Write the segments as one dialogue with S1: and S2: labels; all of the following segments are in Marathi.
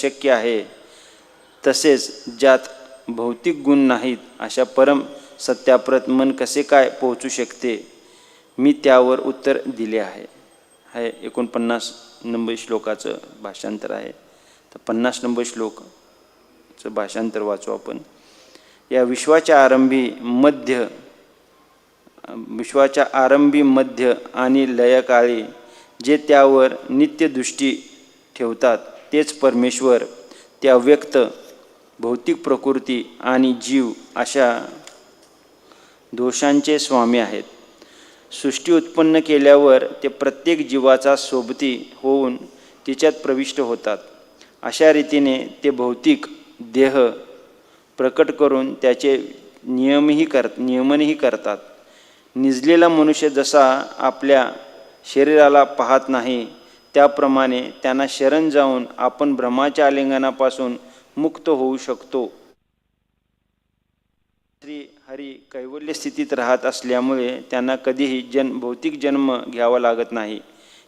S1: अशक्य आहे, तसेच ज्यात भौतिक गुण नाहीत अशा परम सत्याप्रत मन कसे काय पोहोचू शकते, मी त्यावर उत्तर दिले आहे. 49 नंबर श्लोकाचं भाषांतर आहे. तर 50 नंबर श्लोकचं भाषांतर वाचू आपण. या विश्वाच्या आरंभी मध्य आणि लयकाळी जे त्यावर नित्यदृष्टी ठेवतात तेच परमेश्वर, त्या व्यक्त भौतिक प्रकृती आणि जीव अशा दोषांचे स्वामी आहेत. सृष्टी उत्पन्न केल्यावर ते प्रत्येक जीवाचा सोबती होऊन तिच्यात प्रविष्ट होतात. अशा रीतीने ते भौतिक देह प्रकट करून त्याचे नियमनही करतात. निजलेला मनुष्य जसा आपल्या शरीराला पाहत नाही, त्याप्रमाणे त्यांना शरण जाऊन आपण भ्रमाच्या आलिंगनापासून मुक्त होऊ शकतो. श्री हरी कैवल्य स्थितीत राहत असल्यामुळे त्यांना कधीही भौतिक जन्म घ्यावा लागत नाही.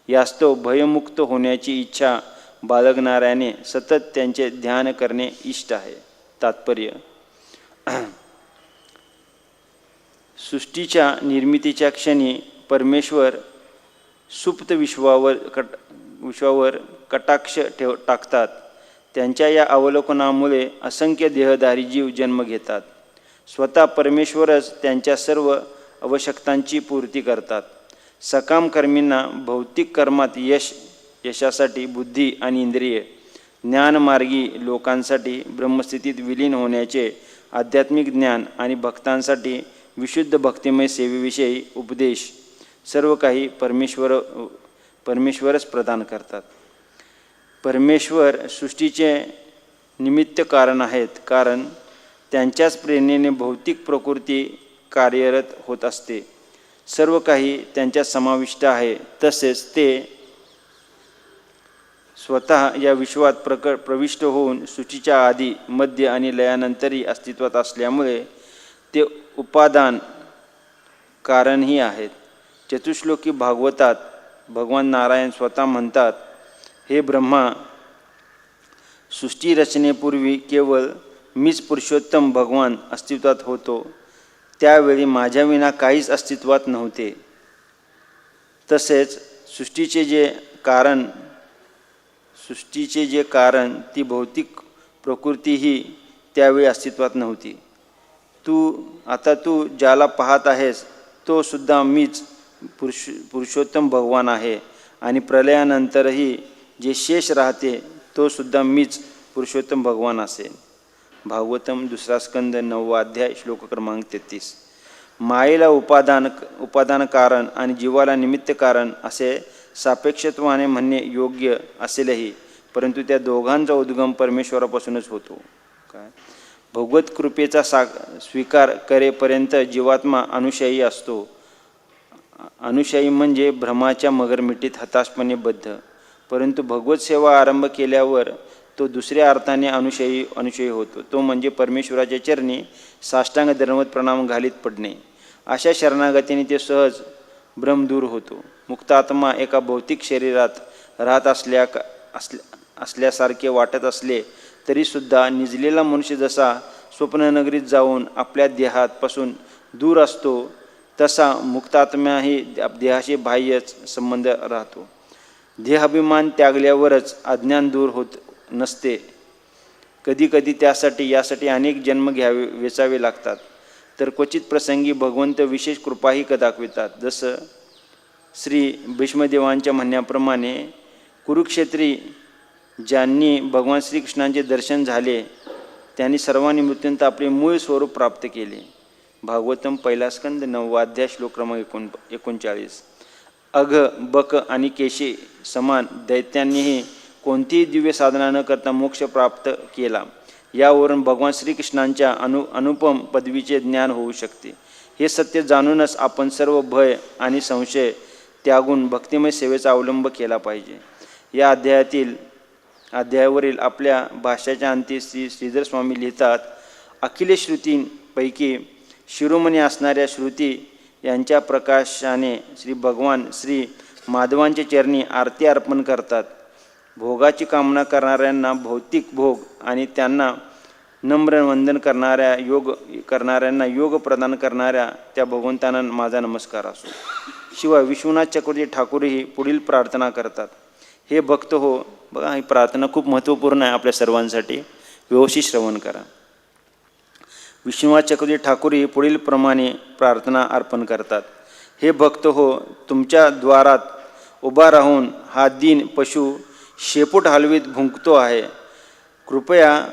S1: यास्तव भयमुक्त होण्याची इच्छा बाळगणाऱ्याने सतत त्यांचे ध्यान करणे इष्ट आहे. तात्पर्य: सृष्टीच्या निर्मितीच्या क्षणी परमेश्वर सुप्त विश्वावर कटाक्ष टाकतात. त्यांच्या या अवलोकनामुळे असंख्य देहधारी जीव जन्म घेतात. स्वतः परमेश्वरच त्यांच्या सर्व आवश्यकतांची पूर्ती करतात. सकाम कर्मींना भौतिक कर्मात यशासाठी बुद्धी आणि इंद्रिय, ज्ञानमार्गी लोकांसाठी ब्रह्मस्थितीत विलीन होण्याचे आध्यात्मिक ज्ञान आणि भक्तांसाठी विशुद्ध भक्तिमय सेवेविषयी उपदेश सर्व काही परमेश्वरच प्रदान करतात. परमेश्वर सृष्टीचे निमित्त कारण आहेत, कारण त्यांच्याच प्रेरणेने भौतिक प्रकृती कार्यरत होत असते. सर्व काही त्यांच्यात समाविष्ट आहे. तसेच ते स्वतः या विश्वात प्रविष्ट होऊन सृष्टीच्या आधी, मध्य आणि लयानंतरही अस्तित्वात असल्यामुळे ते उपादान कारणही आहेत. चतुश्लोकी भागवतात भगवान नारायण स्वतः म्हणतात, हे ब्रह्मा, सृष्टी रचनेपूर्वी केवळ मीच पुरुषोत्तम भगवान अस्तित्वात होतो. त्यावेळी माझ्याविना काहीच अस्तित्वात नव्हते. तसेच सृष्टीचे जे कारण ती भौतिक प्रकृतीही त्यावेळी अस्तित्वात नव्हती. आता तू ज्याला पाहत आहेस तो सुद्धा मीच पुरुषोत्तम भगवान आहे, आणि प्रलयानंतरही जे शेष राहते तो सुद्धा मीच पुरुषोत्तम भगवान असेल. भागवतम 2 स्कंद 9 अध्याय श्लोक क्रमांक 33. मायेला उपादान कारण आणि जीवाला निमित्त कारण असे सापेक्षत्वाने म्हणणे योग्य असेलही, परंतु त्या दोघांचा उद्गम परमेश्वरापासूनच होतो. भगवत कृपेचा स्वीकार करेपर्यंत जीवात्मा अनुशयी असतो. अनुशयी म्हणजे भ्रमाच्या मगरमिठीत हताशपणे बद्ध. परंतु भगवत सेवा आरंभ केल्यावर तो दुसऱ्या अर्थाने अनुशयी होतो. तो म्हणजे परमेश्वराच्या चरणी साष्टांग दंडवत प्रणाम घालीत पडणे. अशा शरणागतीने ते सहज भ्रमदूर होतो. मुक्तात्मा एका भौतिक शरीरात राहत असल्यासारखे वाटत असले तरीसुद्धा निजलेला मनुष्य जसा स्वप्ननगरीत जाऊन आपल्या देहापासून दूर असतो, तसा मुक्तात्म्याही देहाशी बाह्यच संबंध राहतो. देहाभिमान त्यागल्यावरच अज्ञान दूर होत नसते. कधीकधी यासाठी अनेक जन्म वेचावे लागतात. तर क्वचित प्रसंगी भगवंत विशेष कृपाही दाखवितात. जसं श्री भीष्मदेवांच्या म्हणण्याप्रमाणे कुरुक्षेत्री ज्यांनी भगवान श्रीकृष्णांचे दर्शन झाले त्यांनी सर्वांनी मृत्यूंत आपले मूळ स्वरूप प्राप्त केले. भागवतम 1 स्कंद 9 अध्याय श्लोक क्रमांक 39. अघ, बक आणि केशी समान दैत्यांनीही कोणतीही दिव्य साधना न करता मोक्ष प्राप्त केला. यावरून भगवान श्रीकृष्णांच्या अनुपम पदवीचे ज्ञान होऊ शकते. हे सत्य जाणूनच आपण सर्व भय आणि संशय त्यागून भक्तिमय सेवेचा अवलंब केला पाहिजे. या अध्यायावरील आपल्या भाष्याच्या अंती श्रीधर स्वामी लिहितात, अखिल श्रुतींपैकी शिरोमणी असणाऱ्या श्रुती यांच्या प्रकाशाने श्री भगवान श्री माधवांच्या चरणी आरती अर्पण करतात. भोगाची कामना करणाऱ्यांना भौतिक भोग आणि त्यांना नम्र वंदन करणाऱ्यांना योग प्रदान करणाऱ्या त्या भगवंतांना माझा नमस्कार असो. शिवाय विश्वनाथ चक्रवर्ती ठाकूरही पुढील प्रार्थना करतात. हे भक्त हो, बघा ही प्रार्थना खूप महत्त्वपूर्ण आहे आपल्या सर्वांसाठी, व्यवस्थित श्रवण करा. विश्वनाथ चक्रवर्ती ठाकूरही पुढील प्रमाणे प्रार्थना अर्पण करतात. हे भक्त हो, तुमच्या द्वारात उभा राहून हा दीन पशु शेपूट हलवीत भुंकतो आहे. कृपया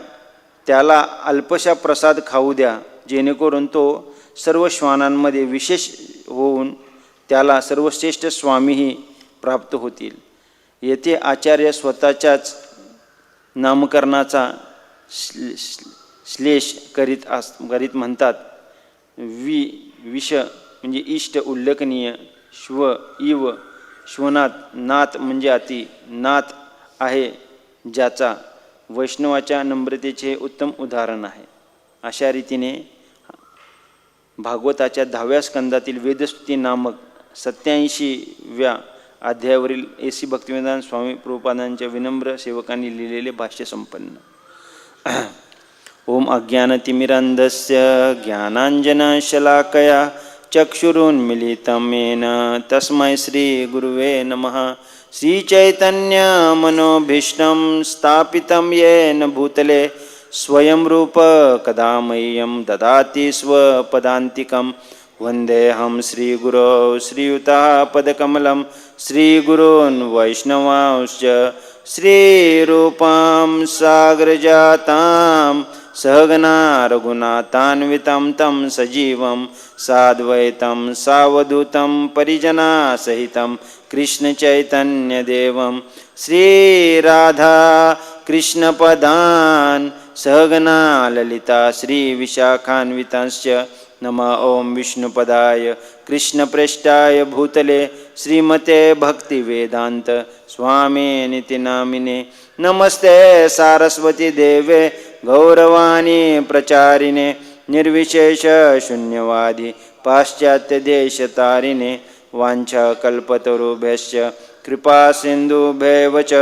S1: त्याला अल्पशा प्रसाद खाऊ द्या, जेणेकरून तो सर्व श्वानांमध्ये विशेष होऊन त्याला सर्वश्रेष्ठ स्वामीही प्राप्त होतील. येथे आचार्य स्वतःच्याच नामकरणाचा श्लेष करीत म्हणतात. विष म्हणजे इष्ट उल्लेखनीय, श्व इव श्वनाथ, नाथ म्हणजे अति, नाथ आहे ज्याचा, वैष्णवाच्या नम्रतेचे उत्तम उदाहरण आहे. अशा रीतीने भागवताच्या 10व्या स्कंदातील वेदस्तुती नामक 87व्या अध्यायावरील AC भक्तिवेदांत स्वामी प्रभुपादांच्या विनम्र सेवकांनी लिहिलेले भाष्य संपन्न. ओम अज्ञानतिमिरन्धस्य ज्ञानाञ्जनशलाकया चक्षुरुन्मीलितं येन तस्मै श्रीगुरुवे नमः. श्रीचैतन्यमनोभीष्टं स्थापितं येन भूतले स्वयं रूप कदा मह्यं ददाति स्वपदान्तिकं. वन्देऽहं श्रीगुरो श्रीयुतापदकमलं श्रीगुरून् वैष्णवांश्च श्रीरूपां सागरजातां सहगना रघुनाथान्वितं तं सजीवं साद्वैतं सावधूतं परिजनासहितं कृष्णचैतन्यदेवं श्रीराधा कृष्णपदान् सहगना ललिता श्रीविशाखान्वितांश्च. नमः ओं विष्णुपदाय कृष्णप्रेष्ठाय भूतले श्रीमते भक्तिवेदान्त स्वामिनिति नामिने. नमस्ते सारस्वती देवे गौरवाणी प्रचारिणे निर्विशेष शून्यवादी पाश्चात्यदेशतारिणे. वाञ्छाकल्पतरुभ्यश्च कृपा सिन्धुभ्यैव च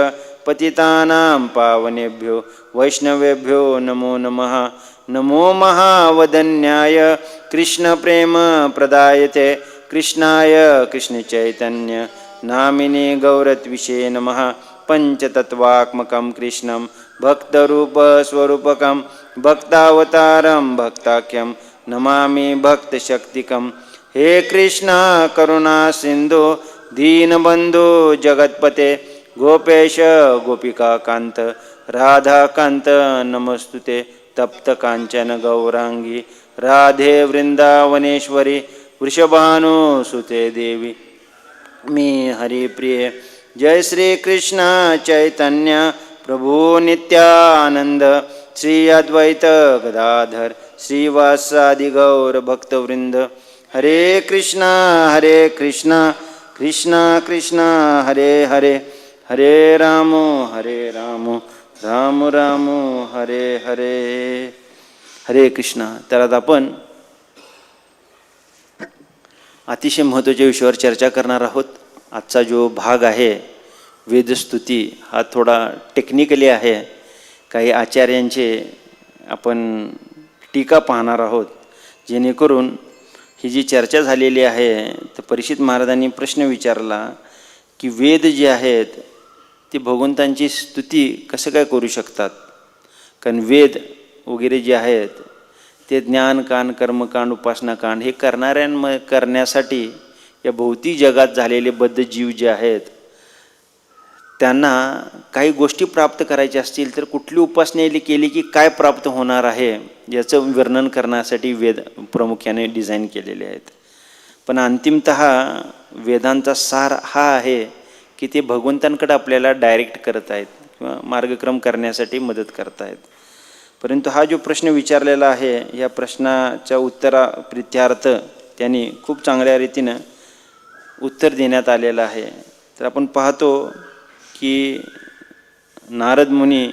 S1: पतितानां पावनेभ्यो वैष्णवेभ्यो नमो नमः. नमो महावदन्याय कृष्णप्रेम प्रदायते कृष्णाय कृष्णचैतन्य नामिने गौरत्विषे नमः. पंचतत्वात्मकं कृष्णं भक्तरूपस्वरूपकं भक्तावतारं भक्ताख्यं नमामि भक्तशक्तिकं. हे कृष्ण करुणा सिंधु दीनबंधु जगत्पते गोपेश गोपिकाकांत राधाकांत नमस्तुते. तप्त कांचन गौरांगी राधे वृंदावनेश्वरी वृषभानुसुते देवी मी हरिप्रिय. जय श्री कृष्ण चैतन्य प्रभु नित्यानंद श्री अद्वैत गदाधर श्रीवासादि गौर भक्तवृंद. हरे कृष्णा कृष्णा कृष्णा हरे हरे हरे राम राम राम हरे हरे. हरे कृष्णा. तर आता आपण अतिशय महत्त्वाच्या विषयावर चर्चा करणार आहोत. आजचा जो भाग आहे वेदस्तुती हा थोडा टेक्निकली आहे. काही आचार्यांचे आपण टीका पाहणार आहोत, जेणेकरून ही जी चर्चा झालेली आहे तर परीक्षित महाराजांनी प्रश्न विचारला की वेद जे आहेत ते भगवंतांची स्तुती कसं काय करू शकतात. कारण वेद वगैरे जे आहेत ते ज्ञानकांड कर्मकांड उपासनाकांड हे करण्यासाठी या भौतिक जगात झालेले बद्ध जीव जे आहेत त्यांना काही गोष्टी प्राप्त करायच्या असतील तर कुठली उपासना केली की काय प्राप्त होणार आहे याचं वर्णन करण्यासाठी वेद प्रामुख्याने डिझाईन केलेले आहेत. पण अंतिमतः वेदांचा सार हा आहे की ते भगवंतांकडे आपल्याला डायरेक्ट करत आहेत किंवा मार्गक्रम करण्यासाठी मदत करत आहेत. परंतु हा जो प्रश्न विचारलेला आहे या प्रश्नाच्या प्रित्यार्थ त्यांनी खूप चांगल्या रीतीनं उत्तर देण्यात आलेलं आहे. तर आपण पाहतो की नारद मुनी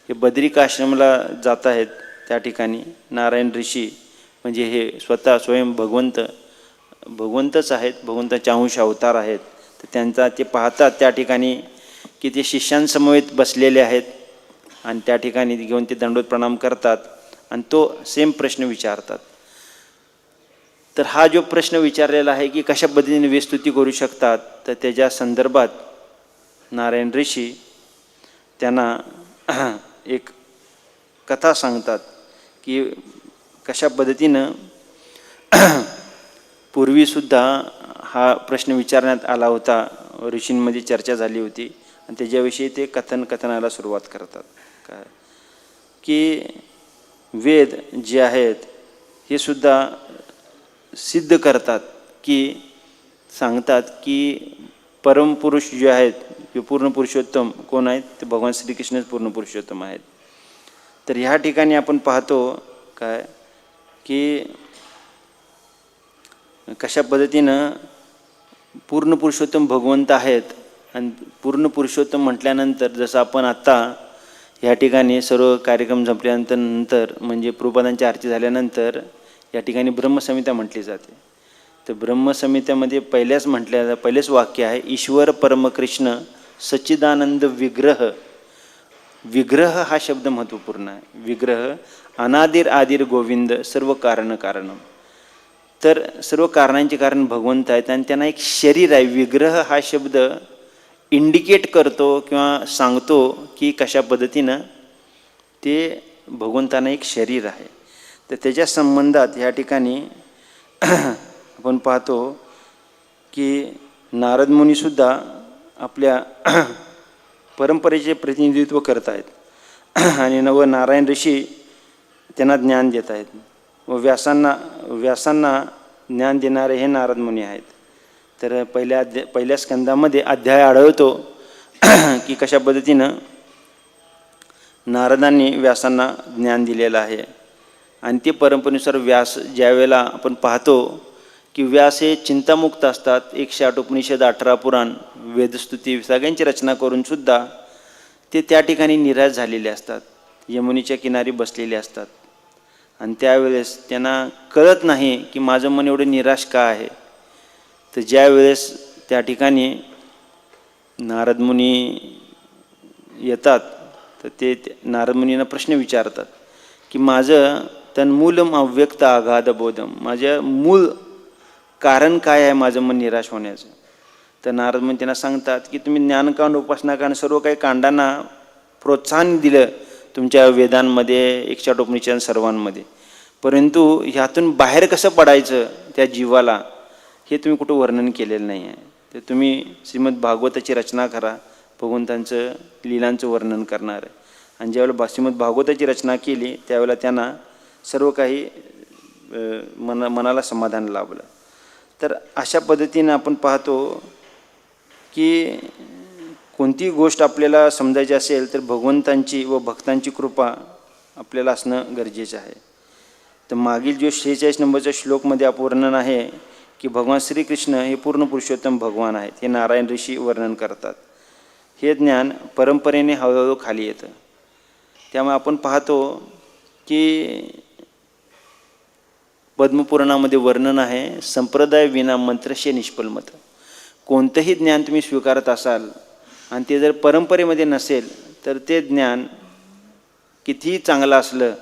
S1: हे बद्रिकाश्रमला जात आहेत. त्या ठिकाणी नारायण ऋषी म्हणजे हे स्वतः स्वयं भगवंतच आहेत, भगवंताचे अंश अवतार आहेत. तर त्यांचा ते पाहतात त्या ठिकाणी की ते शिष्यांसमवेत बसलेले आहेत आणि त्या ठिकाणी घेऊन ते दंडवत प्रणाम करतात आणि तो सेम प्रश्न विचारतात. तर हा जो प्रश्न विचारलेला आहे की कशा पद्धतीने वेस्तुती करू शकतात, तर त्याच्या संदर्भात नारायण ऋषी त्यांना एक कथा सांगतात की कशा पद्धतीनं पूर्वीसुद्धा हा प्रश्न विचारण्यात आला होता, ऋषींमध्ये चर्चा झाली होती आणि त्याच्याविषयी ते कथनाला सुरुवात करतात. काय की वेद जे आहेत हे सुद्धा सिद्ध करतात की सांगतात की परमपुरुष जे आहेत हे पूर्ण पुरुषोत्तम कोण आहेत, ते भगवान श्रीकृष्णच पूर्ण पुरुषोत्तम आहेत. तर ह्या ठिकाणी आपण पाहतो काय की कशा पद्धतीनं पूर्ण पुरुषोत्तम भगवंत आहेत आणि पूर्ण पुरुषोत्तम म्हटल्यानंतर जसं आपण आत्ता या ठिकाणी सर्व कार्यक्रम संपल्यानंतर म्हणजे प्रभुपादांची आरती झाल्यानंतर या ठिकाणी ब्रह्मसंहिता म्हटली जाते. तर ब्रह्मसंहितेमध्ये पहिलेच वाक्य आहे, ईश्वर परमकृष्ण सच्चिदानंद विग्रह. विग्रह हा शब्द महत्त्वपूर्ण आहे. विग्रह अनादिर आदिर गोविंद सर्व कारण कारणम. तर सर्व कारणांचे कारण भगवंत आहेत आणि त्यांना एक शरीर आहे. विग्रह हा शब्द इंडिकेट करतो किंवा सांगतो की कशा पद्धतीनं ते भगवंतांना एक शरीर आहे. तर त्याच्या संबंधात ह्या ठिकाणी आपण पाहतो की नारद मुनीसुद्धा आपल्या परंपरेचे प्रतिनिधित्व करत आहेत आणि नारायण ऋषी त्यांना ज्ञान देत आहेत व व्यासांना ज्ञान देणारे हे नारद मुनी आहेत. तर पहिल्या स्कंदामध्ये अध्याय आढळतो की कशा पद्धतीनं नारदांनी व्यासांना ज्ञान दिलेलं आहे आणि ते परंपरेनुसार व्यास ज्या वेळेला आपण पाहतो की व्यास हे चिंतामुक्त असतात. 108 उपनिषद, 18 पुराण, वेदस्तुती सगळ्यांची रचना करूनसुद्धा ते त्या ठिकाणी निराश झालेले असतात, यमुनेच्या किनारी बसलेले असतात आणि त्यावेळेस त्यांना कळत नाही की माझं मन एवढं निराश का आहे. तर ज्या वेळेस त्या ठिकाणी नारद मुनी येतात तर ते नारद मुनींना प्रश्न विचारतात की माझं तन्मूलम अव्यक्त आघात बोधम, माझ्या मूळ कारण काय आहे माझं मन निराश होण्याचं. तर नारद मुनी त्यांना सांगतात की तुम्ही ज्ञानकांड, उपासनाकांड सर्व काही कांडांना प्रोत्साहन दिलं तुमच्या वेदांमध्ये, 108 उपनिषद सर्वांमध्ये, परंतु ह्यातून बाहेर कसं पडायचं त्या जीवाला हे तुम्ही कुठं वर्णन केलेलं नाही आहे. तर तुम्ही श्रीमद भागवताची रचना करा, भगवंतांचं लीलांचं वर्णन करणार आहे. आणि ज्यावेळेला श्रीमद भागवताची रचना केली त्यावेळेला त्यांना सर्व काही मनाला समाधान लाभलं. तर अशा पद्धतीनं आपण पाहतो की कोणतीही गोष्ट आपल्याला समजायची असेल तर भगवंतांची व भक्तांची कृपा आपल्याला असणं गरजेचं आहे. तर मागील जो 46 नंबरच्या श्लोकमध्ये वर्णन आहे की भगवान श्रीकृष्ण हे पूर्ण पुरुषोत्तम भगवान आहेत, हे नारायण ऋषी वर्णन करतात. हे ज्ञान परंपरेने हळूहळू खाली येतं. त्यामुळे आपण पाहतो की पद्मपुराणामध्ये वर्णन आहे, संप्रदाय विना मंत्रशे निष्फलमत. कोणतंही ज्ञान तुम्ही स्वीकारत असाल आणि ते जर परंपरेमध्ये नसेल तर ते ज्ञान कितीही चांगलं असलं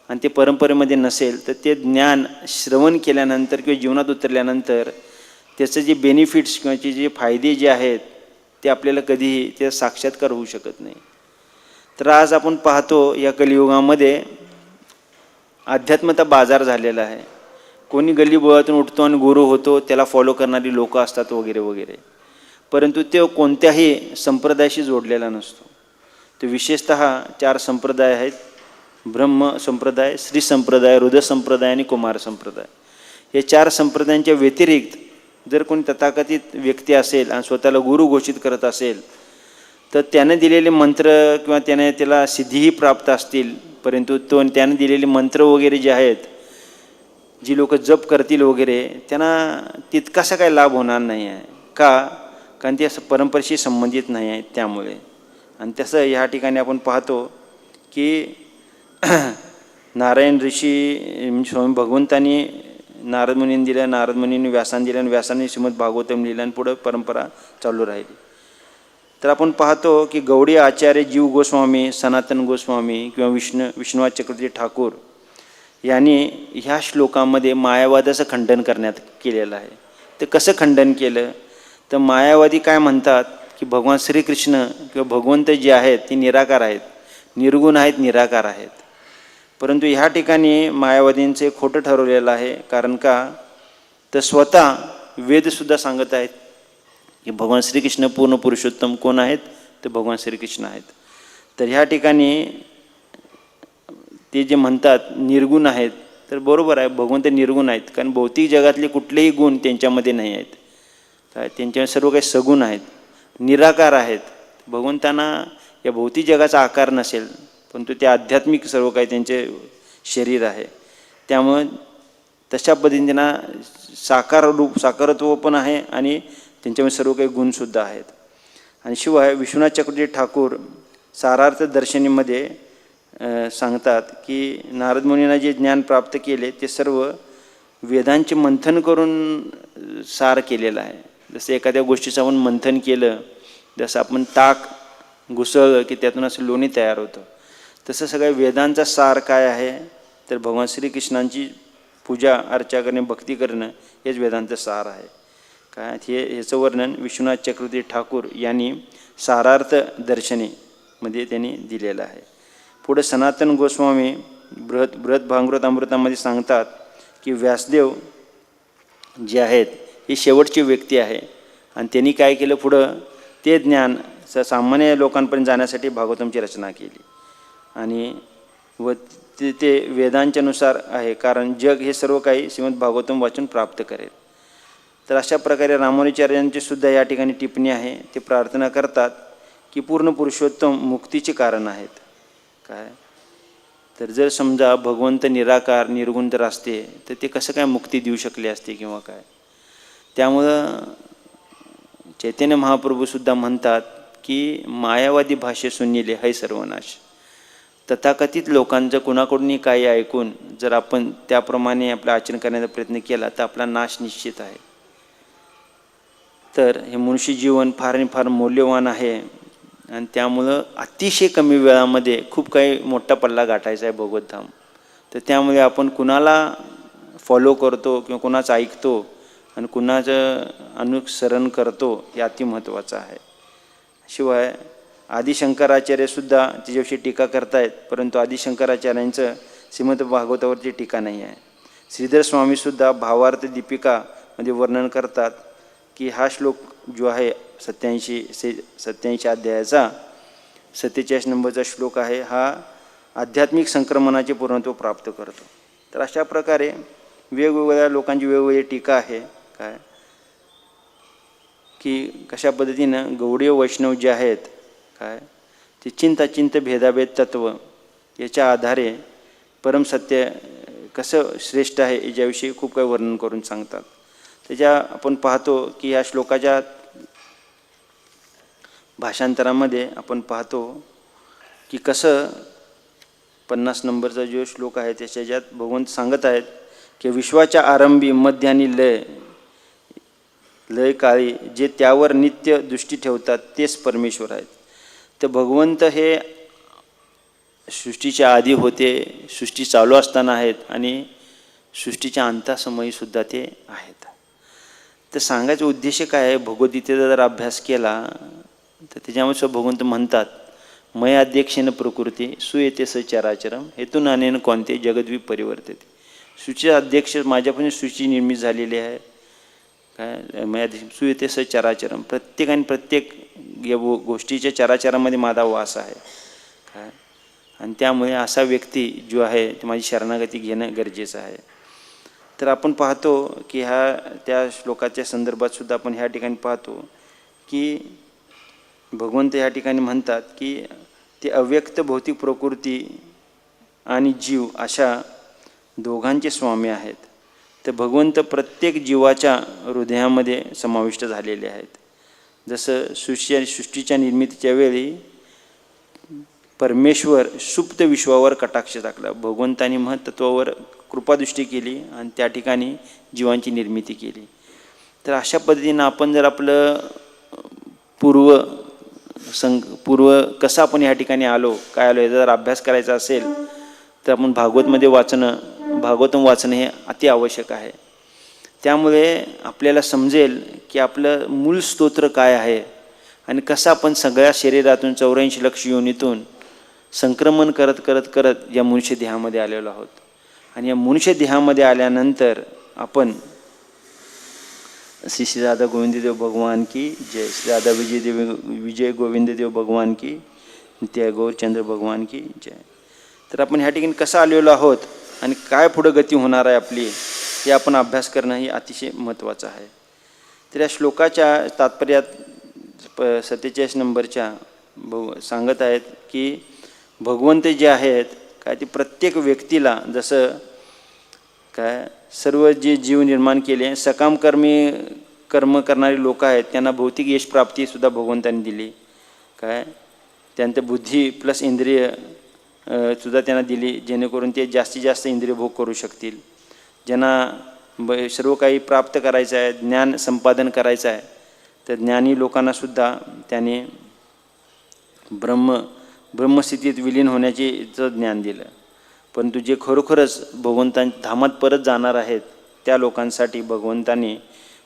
S1: आणि ते परंपरेमध्ये नसेल तर ते ज्ञान श्रवण केल्यानंतर किंवा जीवनात उतरल्यानंतर त्याचं जे बेनिफिट्स किंवा जे फायदे जे आहेत ते आपल्याला कधीही ते साक्षात्कार होऊ शकत नाही. तर आज आपण पाहतो या कलियुगामध्ये अध्यात्मता बाजार झालेला आहे. कोणी गल्लीबोळातून उठतो आणि गुरु होतो, त्याला फॉलो करणारी लोकं असतात वगैरे वगैरे, परंतु ते कोणत्याही संप्रदायाशी जोडलेला नसतो. तो विशेषतः 4 संप्रदाय आहेत, ब्रह्म संप्रदाय, श्री संप्रदाय, रुद्र संप्रदाय आणि कुमार संप्रदाय. हे 4 संप्रदायांच्या व्यतिरिक्त जर कोणी तथाकथित व्यक्ती असेल आणि स्वतःला गुरु घोषित करत असेल तर त्याने दिलेले मंत्र किंवा त्याला सिद्धीही प्राप्त असतील, परंतु त्याने दिलेले मंत्र वगैरे जे आहेत, जी लोक जप करतील वगैरे, त्यांना तितकासा काही लाभ होणार नाही आहे. कारण ते असं परंपरेशी संबंधित नाही आहे त्यामुळे. आणि तसं ह्या ठिकाणी आपण पाहतो की नारायण ऋषी स्वामी भगवंतांनी नारद मुनींनी दिलं, नारद मुनींनी व्यासांनी दिलं आणि व्यासांनी श्रीमद भागवतम लिहिलं आणि पुढं परंपरा चालू राहिली. तर आपण पाहतो की गौडी आचार्य जीव गोस्वामी, सनातन गोस्वामी किंवा विष्णुनाथ चक्रवर्ती ठाकूर यांनी ह्या श्लोकामध्ये मायावादाचं खंडन करण्यात केलेलं आहे. तर कसं खंडन केलं, तर मायावादी काय म्हणतात की भगवान श्रीकृष्ण किंवा भगवंत जे आहेत ते निराकार आहेत, निर्गुण आहेत, निराकार आहेत. परंतु ह्या ठिकाणी मायावादींचे खोटं ठरवलेलं आहे. कारण का, तर स्वतः वेदसुद्धा सांगत आहेत की भगवान श्रीकृष्ण पूर्ण पुरुषोत्तम कोण आहेत, तर भगवान श्रीकृष्ण आहेत. तर ह्या ठिकाणी ते जे म्हणतात निर्गुण आहेत, तर बरोबर आहे, भगवंत निर्गुण आहेत. कारण भौतिक जगातले कुठलेही गुण त्यांच्यामध्ये नाही आहेत. काय, त्यांच्या सर्व काही सगुण आहेत, निराकार आहेत. भगवंतांना या भौतिक जगाचा आकार नसेल, परंतु ते आध्यात्मिक सर्व काही त्यांचे शरीर आहे. त्यामुळे तशा पद्धतीनं साकारत्व पण आहे आणि त्यांच्यामध्ये सर्व काही गुणसुद्धा आहेत. आणि शिवाय विश्वनाथ चक्रवर्ती ठाकूर सारार्थ दर्शनीमध्ये सांगतात की नारद मुनींना जे ज्ञान प्राप्त केले ते सर्व वेदांचे मंथन करून सार केलेलं आहे. जसं एखाद्या गोष्टीचं आपण मंथन केलं, जसं आपण ताक घुसळलं की त्यातून असं लोणी तयार होतं, तसं सगळ्या वेदांचा सार काय आहे, तर भगवान श्रीकृष्णांची पूजा अर्चा करणे, भक्ती करणं हेच वेदांचं सार आहे. काय ह्याचं वर्णन विश्वनाथ चक्रवर्ती ठाकूर यांनी सारार्थ दर्शनीमध्ये त्यांनी दिलेलं आहे. पुढे सनातन गोस्वामी बृहत भागवत अमृतामध्ये सांगतात की व्यासदेव जे आहेत ही शेवटची व्यक्ती आहे आणि त्यांनी काय केलं, पुढं ते ज्ञान सामान्य लोकांपर्यंत जाण्यासाठी भागवतमची रचना केली. आणि व ते वेदांच्या नुसार आहे, कारण जग हे सर्व काही श्रीमद भागवतम वाचून प्राप्त करेल. तर अशा प्रकारे रामानुजाचार्यांची सुद्धा या ठिकाणी टिप्पणी आहे. ते प्रार्थना करतात की पूर्ण पुरुषोत्तम मुक्तीचे कारण आहेत. काय, तर जर समजा भगवंत निराकार निर्गुण जर असते तर ते कसं काय मुक्ती देऊ शकले असते किंवा काय. त्यामुळं चैतन्य महाप्रभूसुद्धा म्हणतात की मायावादी भाषे सुनिले है सर्वनाश. तथाकथित लोकांचं कुणाकडूनही काही ऐकून जर आपण त्याप्रमाणे आपलं आचरण करण्याचा प्रयत्न केला तर आपला नाश निश्चित आहे. तर हे मनुष्य जीवन फार आणि फार मौल्यवान आहे आणि त्यामुळं अतिशय कमी वेळामध्ये खूप काही मोठा पल्ला गाठायचा आहे भगवतधाम. तर त्यामुळे आपण कुणाला फॉलो करतो किंवा कुणाचं ऐकतो आणि कुणाचं अनुसरण करतो हे अति महत्त्वाचं आहे. शिवाय आदिशंकराचार्यसुद्धा त्याच्याविषयी टीका करतायत, परंतु आदिशंकराचार्यांचं श्रीमद भागवतावरती टीका नाही आहे. श्रीधर स्वामीसुद्धा भावार्थ दीपिकामध्ये वर्णन करतात की हा श्लोक जो आहे 87 अध्यायाचा 47 नंबरचा श्लोक आहे, हा आध्यात्मिक संक्रमणाचे पूर्णत्व प्राप्त करतो. तर अशा प्रकारे वेगवेगळ्या लोकांची वेगवेगळी टीका आहे. काय की कशा पद्धतीनं गौडीय वैष्णव जे आहेत काय ते चिंताचिंत भेदाभेद तत्व याच्या आधारे परमसत्य कसं श्रेष्ठ आहे याच्याविषयी खूप काही वर्णन करून सांगतात. त्याच्या आपण पाहतो की या श्लोकाच्या भाषांतरामध्ये आपण पाहतो की कसं 50 नंबरचा जो श्लोक आहे त्याच्यात भगवंत सांगत आहेत की विश्वाच्या आरंभी मध्य आणि लय काळी जे त्यावर नित्य दृष्टी ठेवतात तेच परमेश्वर आहेत. तर भगवंत हे सृष्टीच्या आधी होते, सृष्टी चालू असताना आहेत आणि सृष्टीच्या अंतासमयीसुद्धा ते आहेत. तर सांगायचा उद्देश काय आहे, भगवद्गीतेचा जर अभ्यास केला तर त्याच्यामध्ये भगवंत म्हणतात मय अध्यक्षेन प्रकृती सुयेते सचराचरम हेतू नानेन कोणते जगद्वी परिवर्तते. सूची अध्यक्ष माझ्यापासून सूची निर्मित झालेली आहे. काय मय सुयेते सचराचरम, प्रत्येकाने प्रत्येक या गोष्टीच्या चराचरामध्ये माझा वास आहे. काय आणि त्यामुळे असा व्यक्ती जो आहे ते माझी शरणागती घेणं गरजेचं आहे. तर आपण पाहतो की त्या श्लोकाच्या संदर्भात सुद्धा आपण ह्या ठिकाणी पाहतो की भगवंत ह्या ठिकाणी म्हणतात की ते अव्यक्त भौतिक प्रकृती आणि जीव अशा दोघांचे स्वामी आहेत. तर भगवंत प्रत्येक जीवाच्या हृदयामध्ये समाविष्ट झालेले आहेत. जसं सृष्टीच्या निर्मितीच्या वेळी परमेश्वर सुप्त विश्वावर कटाक्ष टाकला, भगवंतानी महत्त्वावर कृपादृष्टी केली आणि त्या ठिकाणी जीवांची निर्मिती केली. तर अशा पद्धतीनं आपण जर आपलं पूर्व पूर्व कसं आपण ह्या ठिकाणी आलो, काय आलो, याचा जर अभ्यास करायचा असेल तर आपण भागवतमध्ये भागवतम वाचणं हे अति आवश्यक आहे. त्यामुळे आपल्याला समजेल की आपलं मूळ स्तोत्र काय आहे आणि कसं आपण सगळ्या शरीरातून 84 लक्ष योनीतून संक्रमण करत करत करत या मनुष्य देहामध्ये आलेलो आहोत. आणि या मनुष्य देहामध्ये आल्यानंतर आपण श्री दादा गोविंददेव भगवान की जय, श्री दादा विजय गोविंददेव भगवान की, नित्य गौरचंद्र भगवान की जय. तर आपण ह्या ठिकाणी कसं आलेलो आहोत आणि काय पुढं गती होणार आहे आपली, हे आपण अभ्यास करणं ही अतिशय महत्त्वाचं आहे. तर या श्लोकाच्या तात्पर्यात 47 नंबरच्या सांगत आहेत की भगवंत जे आहेत काय ते प्रत्येक व्यक्तीला, जसं काय सर्व जे जीव निर्माण केले, सकाम कर्म करणारी लोक आहेत त्यांना भौतिक यश प्राप्तीसुद्धा भगवंतांनी दिली. काय त्यांचं बुद्धी प्लस इंद्रिय सुद्धा त्यांना दिली, जेणेकरून ते जास्तीत जास्त इंद्रिय भोग करू शकतील. ज्यांना सर्व काही प्राप्त करायचं आहे, ज्ञान संपादन करायचं आहे, तर ज्ञानी लोकांनासुद्धा त्याने ब्रह्मस्थितीत विलीन होण्याचं ज्ञान दिलं. परंतु जे खरोखरच भगवंतांच्या धामात परत जाणार आहेत त्या लोकांसाठी भगवंतांनी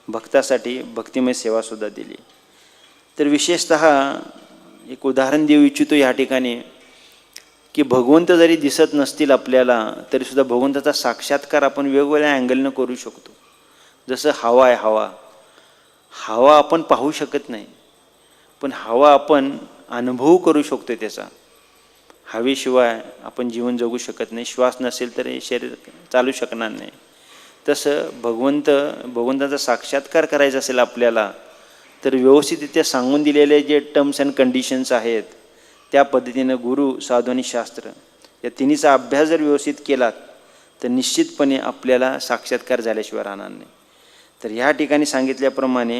S1: भक्तासाठी भक्तिमय सेवासुद्धा दिली. तर विशेषतः एक उदाहरण देऊ इच्छितो या ठिकाणी की भगवंत जरी दिसत नसतील आपल्याला तरीसुद्धा भगवंताचा साक्षात्कार आपण वेगवेगळ्या अँगलनं करू शकतो. जसं हवा आहे, हवा आपण पाहू शकत नाही, पण हवा आपण अनुभव करू शकतो त्याचा. हवेशिवाय आपण जीवन जगू शकत नाही, श्वास नसेल तर हे शरीर चालू शकणार नाही. तसं भगवंताचा साक्षात्कार करायचा असेल आपल्याला तर व्यवस्थितरित्या सांगून दिलेले जे टर्म्स अँड कंडिशन्स आहेत त्या पद्धतीनं गुरु, साधू आणि शास्त्र या तिन्हीचा अभ्यास जर व्यवस्थित केलात तर निश्चितपणे आपल्याला साक्षात्कार झाल्याशिवाय राहणार नाही. तर ह्या ठिकाणी सांगितल्याप्रमाणे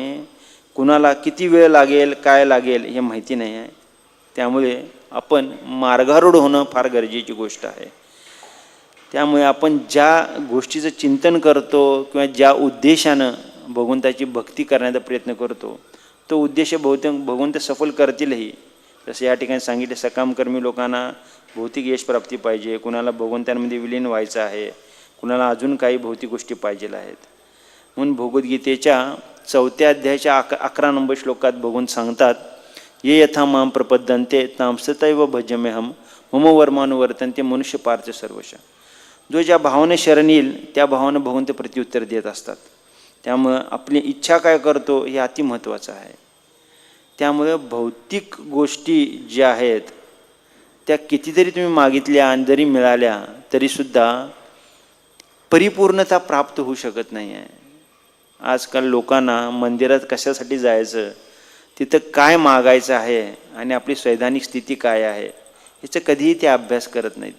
S1: कुणाला किती वेळ लागेल, काय लागेल हे माहिती नाही आहे. त्यामुळे आपण मार्गारूढ होणं फार गरजेची गोष्ट आहे. त्यामुळे आपण ज्या गोष्टीचं चिंतन करतो किंवा ज्या उद्देशानं भगवंताची भक्ती करण्याचा प्रयत्न करतो तो उद्देश भगवंत सफल करतीलही. जसं या ठिकाणी सांगितले, सकामकर्मी लोकांना भौतिक यश प्राप्ती पाहिजे, कुणाला भगवंतांमध्ये विलीन व्हायचं आहे, कुणाला अजून काही भौतिक गोष्टी पाहिजे आहेत. म्हणून भगवद्गीतेच्या 4थ्या अध्यायाच्या 11 नंबर श्लोकात भगवंत सांगतात, ये यथा माम प्रपद्यन्ते ताम सतैव भजम्यहम मम वर्मानुवर्तन्ते मनुष्य पार्थ सर्वश. जो ज्या भावाने शरण येईल त्या भावानं भगवंत प्रत्युत्तर देत असतात. त्यामुळं आपली इच्छा काय करतो हे अति महत्त्वाचं आहे. त्यामुळे भौतिक गोष्टी ज्या आहेत त्या कितीतरी तुम्ही मागितल्या आणि जरी मिळाल्या तरीसुद्धा परिपूर्णता प्राप्त होऊ शकत नाही आहे. आजकाल लोकांना मंदिरात कशासाठी जायचं, तिथं काय मागायचं आहे आणि आपली सैद्धांतिक स्थिती काय आहे याचं कधीही ते अभ्यास करत नाहीत.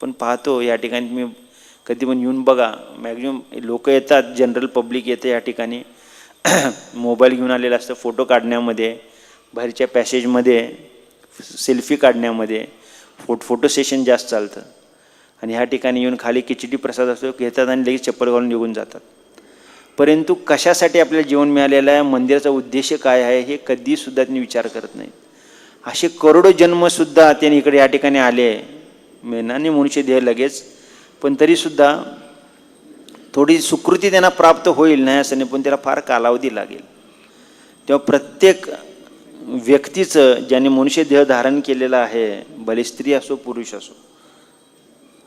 S1: पण पाहतो या ठिकाणी तुम्ही कधी पण येऊन बघा, मॅक्झिमम लोक येतात, जनरल पब्लिक येते या ठिकाणी मोबाईल घेऊन आलेला असतं, फोटो काढण्यामध्ये, बाहेरच्या पॅसेजमध्ये सेल्फी काढण्यामध्ये फोटो सेशन जास्त चालतं. आणि ह्या ठिकाणी येऊन खाली खिचडी प्रसाद असतो घेतात आणि लगेच चप्पल घालून निघून जातात. परंतु कशासाठी आपल्याला जीवन मिळालेलं आहे, मंदिराचा उद्देश काय आहे हे कधीसुद्धा त्यांनी विचार करत नाहीत. असे करोडो जन्मसुद्धा त्यांनी इकडे या ठिकाणी आले मेनाने मनुष्य देह लगेच, पण तरीसुद्धा थोडी सुकृती त्यांना प्राप्त होईल नाही असं नाही, पण त्याला फार कालावधी लागेल. तेव्हा प्रत्येक व्यक्तीचं ज्याने मनुष्य देह धारण केलेला आहे, भले स्त्री असो पुरुष असो,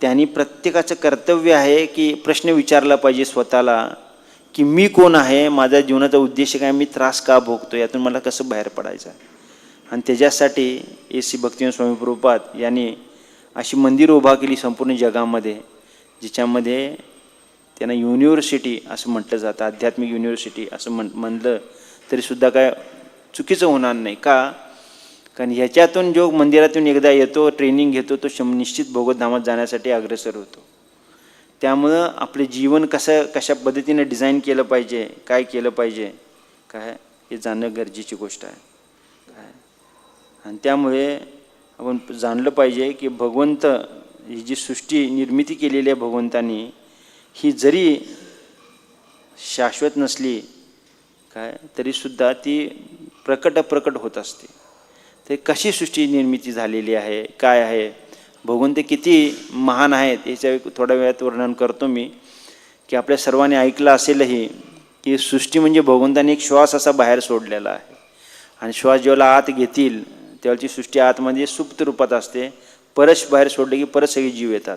S1: त्यांनी प्रत्येकाचं कर्तव्य आहे की प्रश्न विचारला पाहिजे स्वतःला की मी कोण आहे, माझा जीवनाचा उद्देश काय, मी त्रास का भोगतो, यातून मला कसं बाहेर पडायचं आहे. आणि त्याच्यासाठी A.C. भक्तिवेदांत स्वामी प्रभुपाद यांनी अशी मंदिर उभा केली संपूर्ण जगामध्ये, जिच्यामध्ये त्यांना युनिव्हर्सिटी असं म्हटलं जातं, आध्यात्मिक युनिव्हर्सिटी असं म्हणलं तरीसुद्धा काय चुकीचं होणार नाही. का? कारण ह्याच्यातून जो मंदिरातून एकदा येतो, ट्रेनिंग घेतो, तो निश्चित भगवतधामात जाण्यासाठी अग्रेसर होतो. त्यामुळं आपले जीवन कशा पद्धतीने डिझाईन केलं पाहिजे, काय केलं पाहिजे, काय हे जाणणं गरजेची गोष्ट आहे. काय आणि त्यामुळे आपण जाणलं पाहिजे की भगवंत ही जी सृष्टी निर्मिती केलेली आहे भगवंतांनी, ही जरी शाश्वत नसली काय तरीसुद्धा ती प्रकट होत असते. ते कशी सृष्टी निर्मिती झालेली आहे, काय आहे, भगवंत किती महान आहेत याच्या थोड्या वेळात वर्णन करतो मी. की आपल्या सर्वांनी ऐकलं असेलही की सृष्टी म्हणजे भगवंताने एक श्वास असा बाहेर सोडलेला आहे, आणि श्वास जेव्हा आत घेतील तेव्हाची सृष्टी आतमध्ये सुप्त रूपात असते. परत बाहेर सोडले की परत सगळे जीव येतात.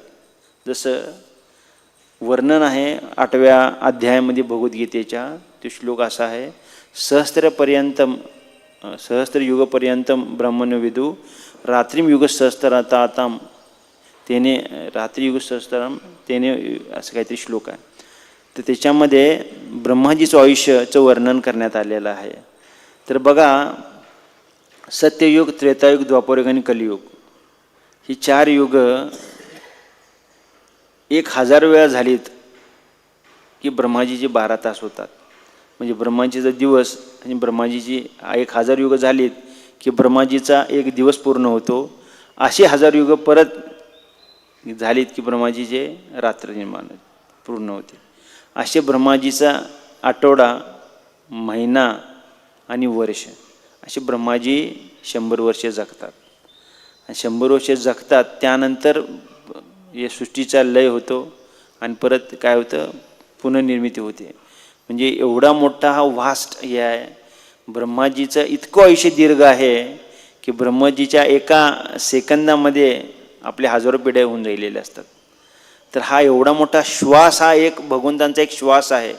S1: जसं वर्णन आहे 8व्या अध्यायामध्ये भगवद्गीतेच्या. तो श्लोक असा आहे, सहस्त्रयुगपर्यंतम ब्रह्मण्यविदु रात्रियुग सहस्त्रताताम तेने रात्रियुग सहस्त्रम तेने, असं काहीतरी श्लोक आहे. तर त्याच्यामध्ये ब्रह्माजीचं आयुष्याचं वर्णन करण्यात आलेलं आहे. तर बघा, सत्ययुग, त्रेतायुग, द्वापरयुग आणि कलियुग ही 4 युग 1000 वेळा झालीत की ब्रह्माजीचे 12 तास होतात. म्हणजे ब्रह्माजीचा दिवस आणि ब्रह्माजीची 1000 युग झालीत की ब्रह्माजीचा एक दिवस पूर्ण होतो. अशी 1000 युग परत झालीत की ब्रह्माजीचे रात्र निर्माण पूर्ण होते. असे ब्रह्माजीचा आठवडा, महिना आणि वर्ष असे ब्रह्माजी 100 वर्षे जगतात. 100 वर्षे जगतात, त्यानंतर या सृष्टीचा लय होतो आणि परत काय होतं, पुनर्निर्मिती होते. म्हणजे एवढा मोठा हा वास्ट हे आहे. ब्रह्माजीचं इतकं आयुष्य दीर्घ आहे की ब्रह्माजीच्या एका सेकंदामध्ये आपल्या हजारो पिढ्या होऊन राहिलेल्या असतात. तर हा एवढा मोठा श्वास, हा एक भगवंतांचा एक श्वास आहे.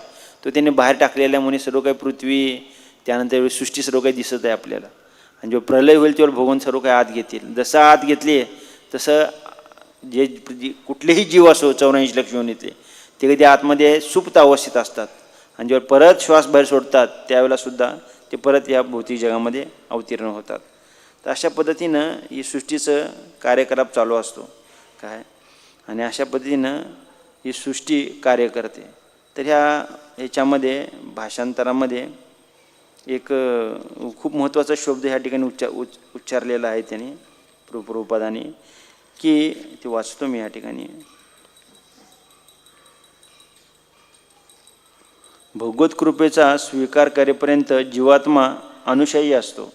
S1: तो त्याने बाहेर टाकलेल्यामुळे सर्व काही पृथ्वी, त्यानंतर सृष्टी सर्व काही दिसत आहे आपल्याला. आणि जेव्हा प्रलय होईल तेव्हा भगवंत सर्व काही आत घेतील. जसं आत घेतले तसं जे कुठलेही जीव असो 84 लक्ष योनीतले ते कधी आतमध्ये सुप्त अवस्थेत असतात, आणि जेव्हा परत श्वास बाहेर सोडतात त्यावेळेला सुद्धा ते परत या भौतिक जगामध्ये अवतीर्ण होतात. तर अशा पद्धतीनं ही सृष्टीचं कार्यकलाप चालू असतो काय, आणि अशा पद्धतीनं ही सृष्टी कार्य करते. तर ह्याच्यामध्ये भाषांतरामध्ये एक खूप महत्त्वाचा शब्द ह्या ठिकाणी उच्चारलेला आहे त्यांनी प्रभुपादांनी, की ते वाचतो मी या ठिकाणी. भगवत कृपेचा स्वीकार करेपर्यंत जीवात्मा अनुशायी असतो.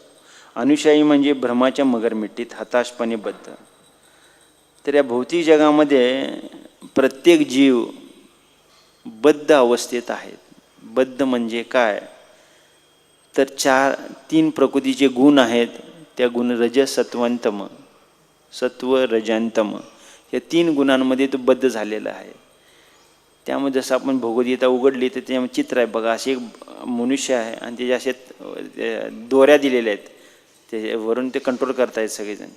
S1: अनुशायी म्हणजे भ्रमाच्या मगरमिट्टीत हताशपणे बद्ध. तर या भौतिक जगामध्ये प्रत्येक जीव बद्ध अवस्थेत आहेत. बद्ध म्हणजे काय, तर 3 प्रकृतीचे गुण आहेत. त्या गुण रज, सत्वंतम, सत्व, रजंतम, या 3 गुणांमध्ये तो बद्ध झालेला आहे. त्यामुळे जसं आपण भगवद्गीता उघडली तर त्यामध्ये चित्र आहे बघा, असे एक मनुष्य आहे आणि त्याच्या असे दोऱ्या दिलेल्या आहेत, त्याच्यावरून ते कंट्रोल करतायत सगळेजण.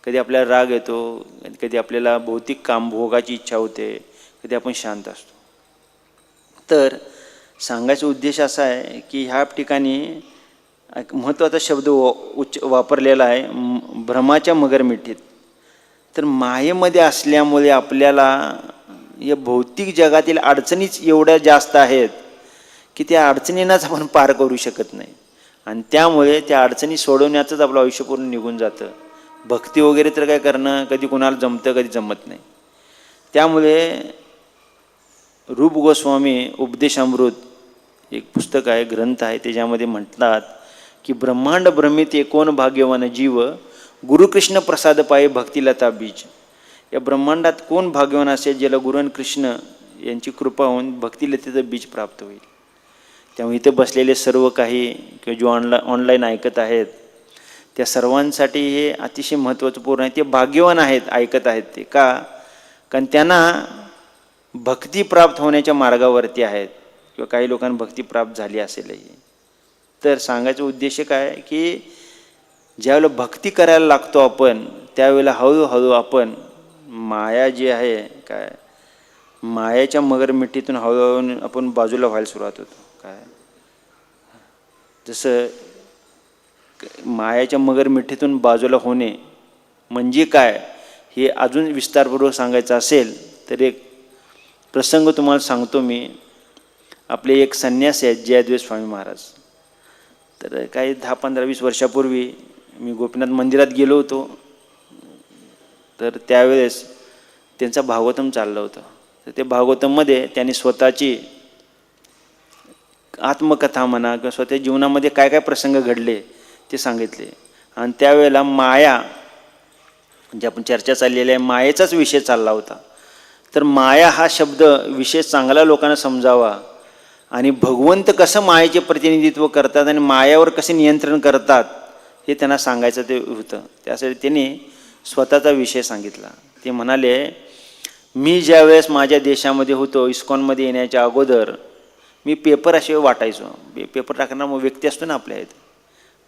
S1: कधी आपल्याला राग येतो, कधी आपल्याला भौतिक काम भोगाची इच्छा होते, कधी आपण शांत असतो. तर सांगायचा उद्देश असा आहे की ह्या ठिकाणी एक महत्त्वाचा शब्द वापरलेला आहे, भ्रमाच्या मगरमिठीत. तर मायेमध्ये असल्यामुळे आपल्याला या भौतिक जगातील अडचणीच एवढ्या जास्त आहेत की त्या अडचणींनाच आपण पार करू शकत नाही, आणि त्यामुळे त्या अडचणी सोडवण्याचंच आपलं आयुष्य पूर्ण निघून जातं. भक्ती वगैरे तर काय करणं कधी कोणाला जमतं, कधी जमत नाही. त्यामुळे रूप गोस्वामी उपदेशामृत एक पुस्तक आहे, ग्रंथ आहे, त्याच्यामध्ये म्हणतात की ब्रह्मांड भ्रमित एकोण भाग्यवान जीव, गुरुकृष्ण प्रसाद पाये भक्तिलता बीज. या ब्रह्मांडात कोण भाग्यवान असेल ज्याला गुरु आणि कृष्ण यांची कृपा होऊन भक्तिलतेचं बीज प्राप्त होईल. त्यामुळे इथे बसलेले सर्व काही किंवा जो ऑनलाईन ऐकत आहेत त्या सर्वांसाठी हे अतिशय महत्त्वाचं पूर्ण आहे. ते भाग्यवान आहेत, ऐकत आहेत ते का, कारण त्यांना भक्ती प्राप्त होण्याच्या मार्गावरती आहेत, किंवा काही लोकांना भक्ती प्राप्त झाली असेलही. तर सांगायचा उद्देश काय की ज्यावेळेला भक्ती करायला लागतो आपण त्यावेळेला हळूहळू आपण माया जी आहे काय, मायाच्या मगरमिठीतून हळूहळू आपण बाजूला व्हायला सुरुवात होतो काय. जसं मायाच्या मगरमिठीतून बाजूला होणे म्हणजे काय हे अजून विस्तारपूर्वक सांगायचं असेल तर एक प्रसंग तुम्हाला सांगतो मी. आपले एक संन्यासी आहेत जयद्वैत स्वामी महाराज. तर काही 10-15-20 वर्षापूर्वी मी गोपीनाथ मंदिरात गेलो होतो. तर त्यावेळेस त्यांचा भागवतम चाललं होतं. तर ते भागवतममध्ये त्यांनी स्वतःची आत्मकथा म्हणा किंवा स्वतः जीवनामध्ये काय काय प्रसंग घडले ते सांगितले. आणि त्यावेळेला माया, म्हणजे आपण चर्चा चाललेली आहे, मायेचाच विषय चालला होता. तर माया हा शब्द विषय चांगला लोकांना समजावा आणि भगवंत कसं मायेचे प्रतिनिधित्व करतात आणि मायावर कसे नियंत्रण करतात हे त्यांना सांगायचं ते होतं. त्यासाठी त्यांनी स्वतःचा विषय सांगितला. ते म्हणाले, मी ज्यावेळेस माझ्या देशामध्ये होतो, इस्कॉनमध्ये येण्याच्या अगोदर मी पेपर असे वाटायचो. पेपर टाकणार मग व्यक्ती असतो ना आपल्या इथे,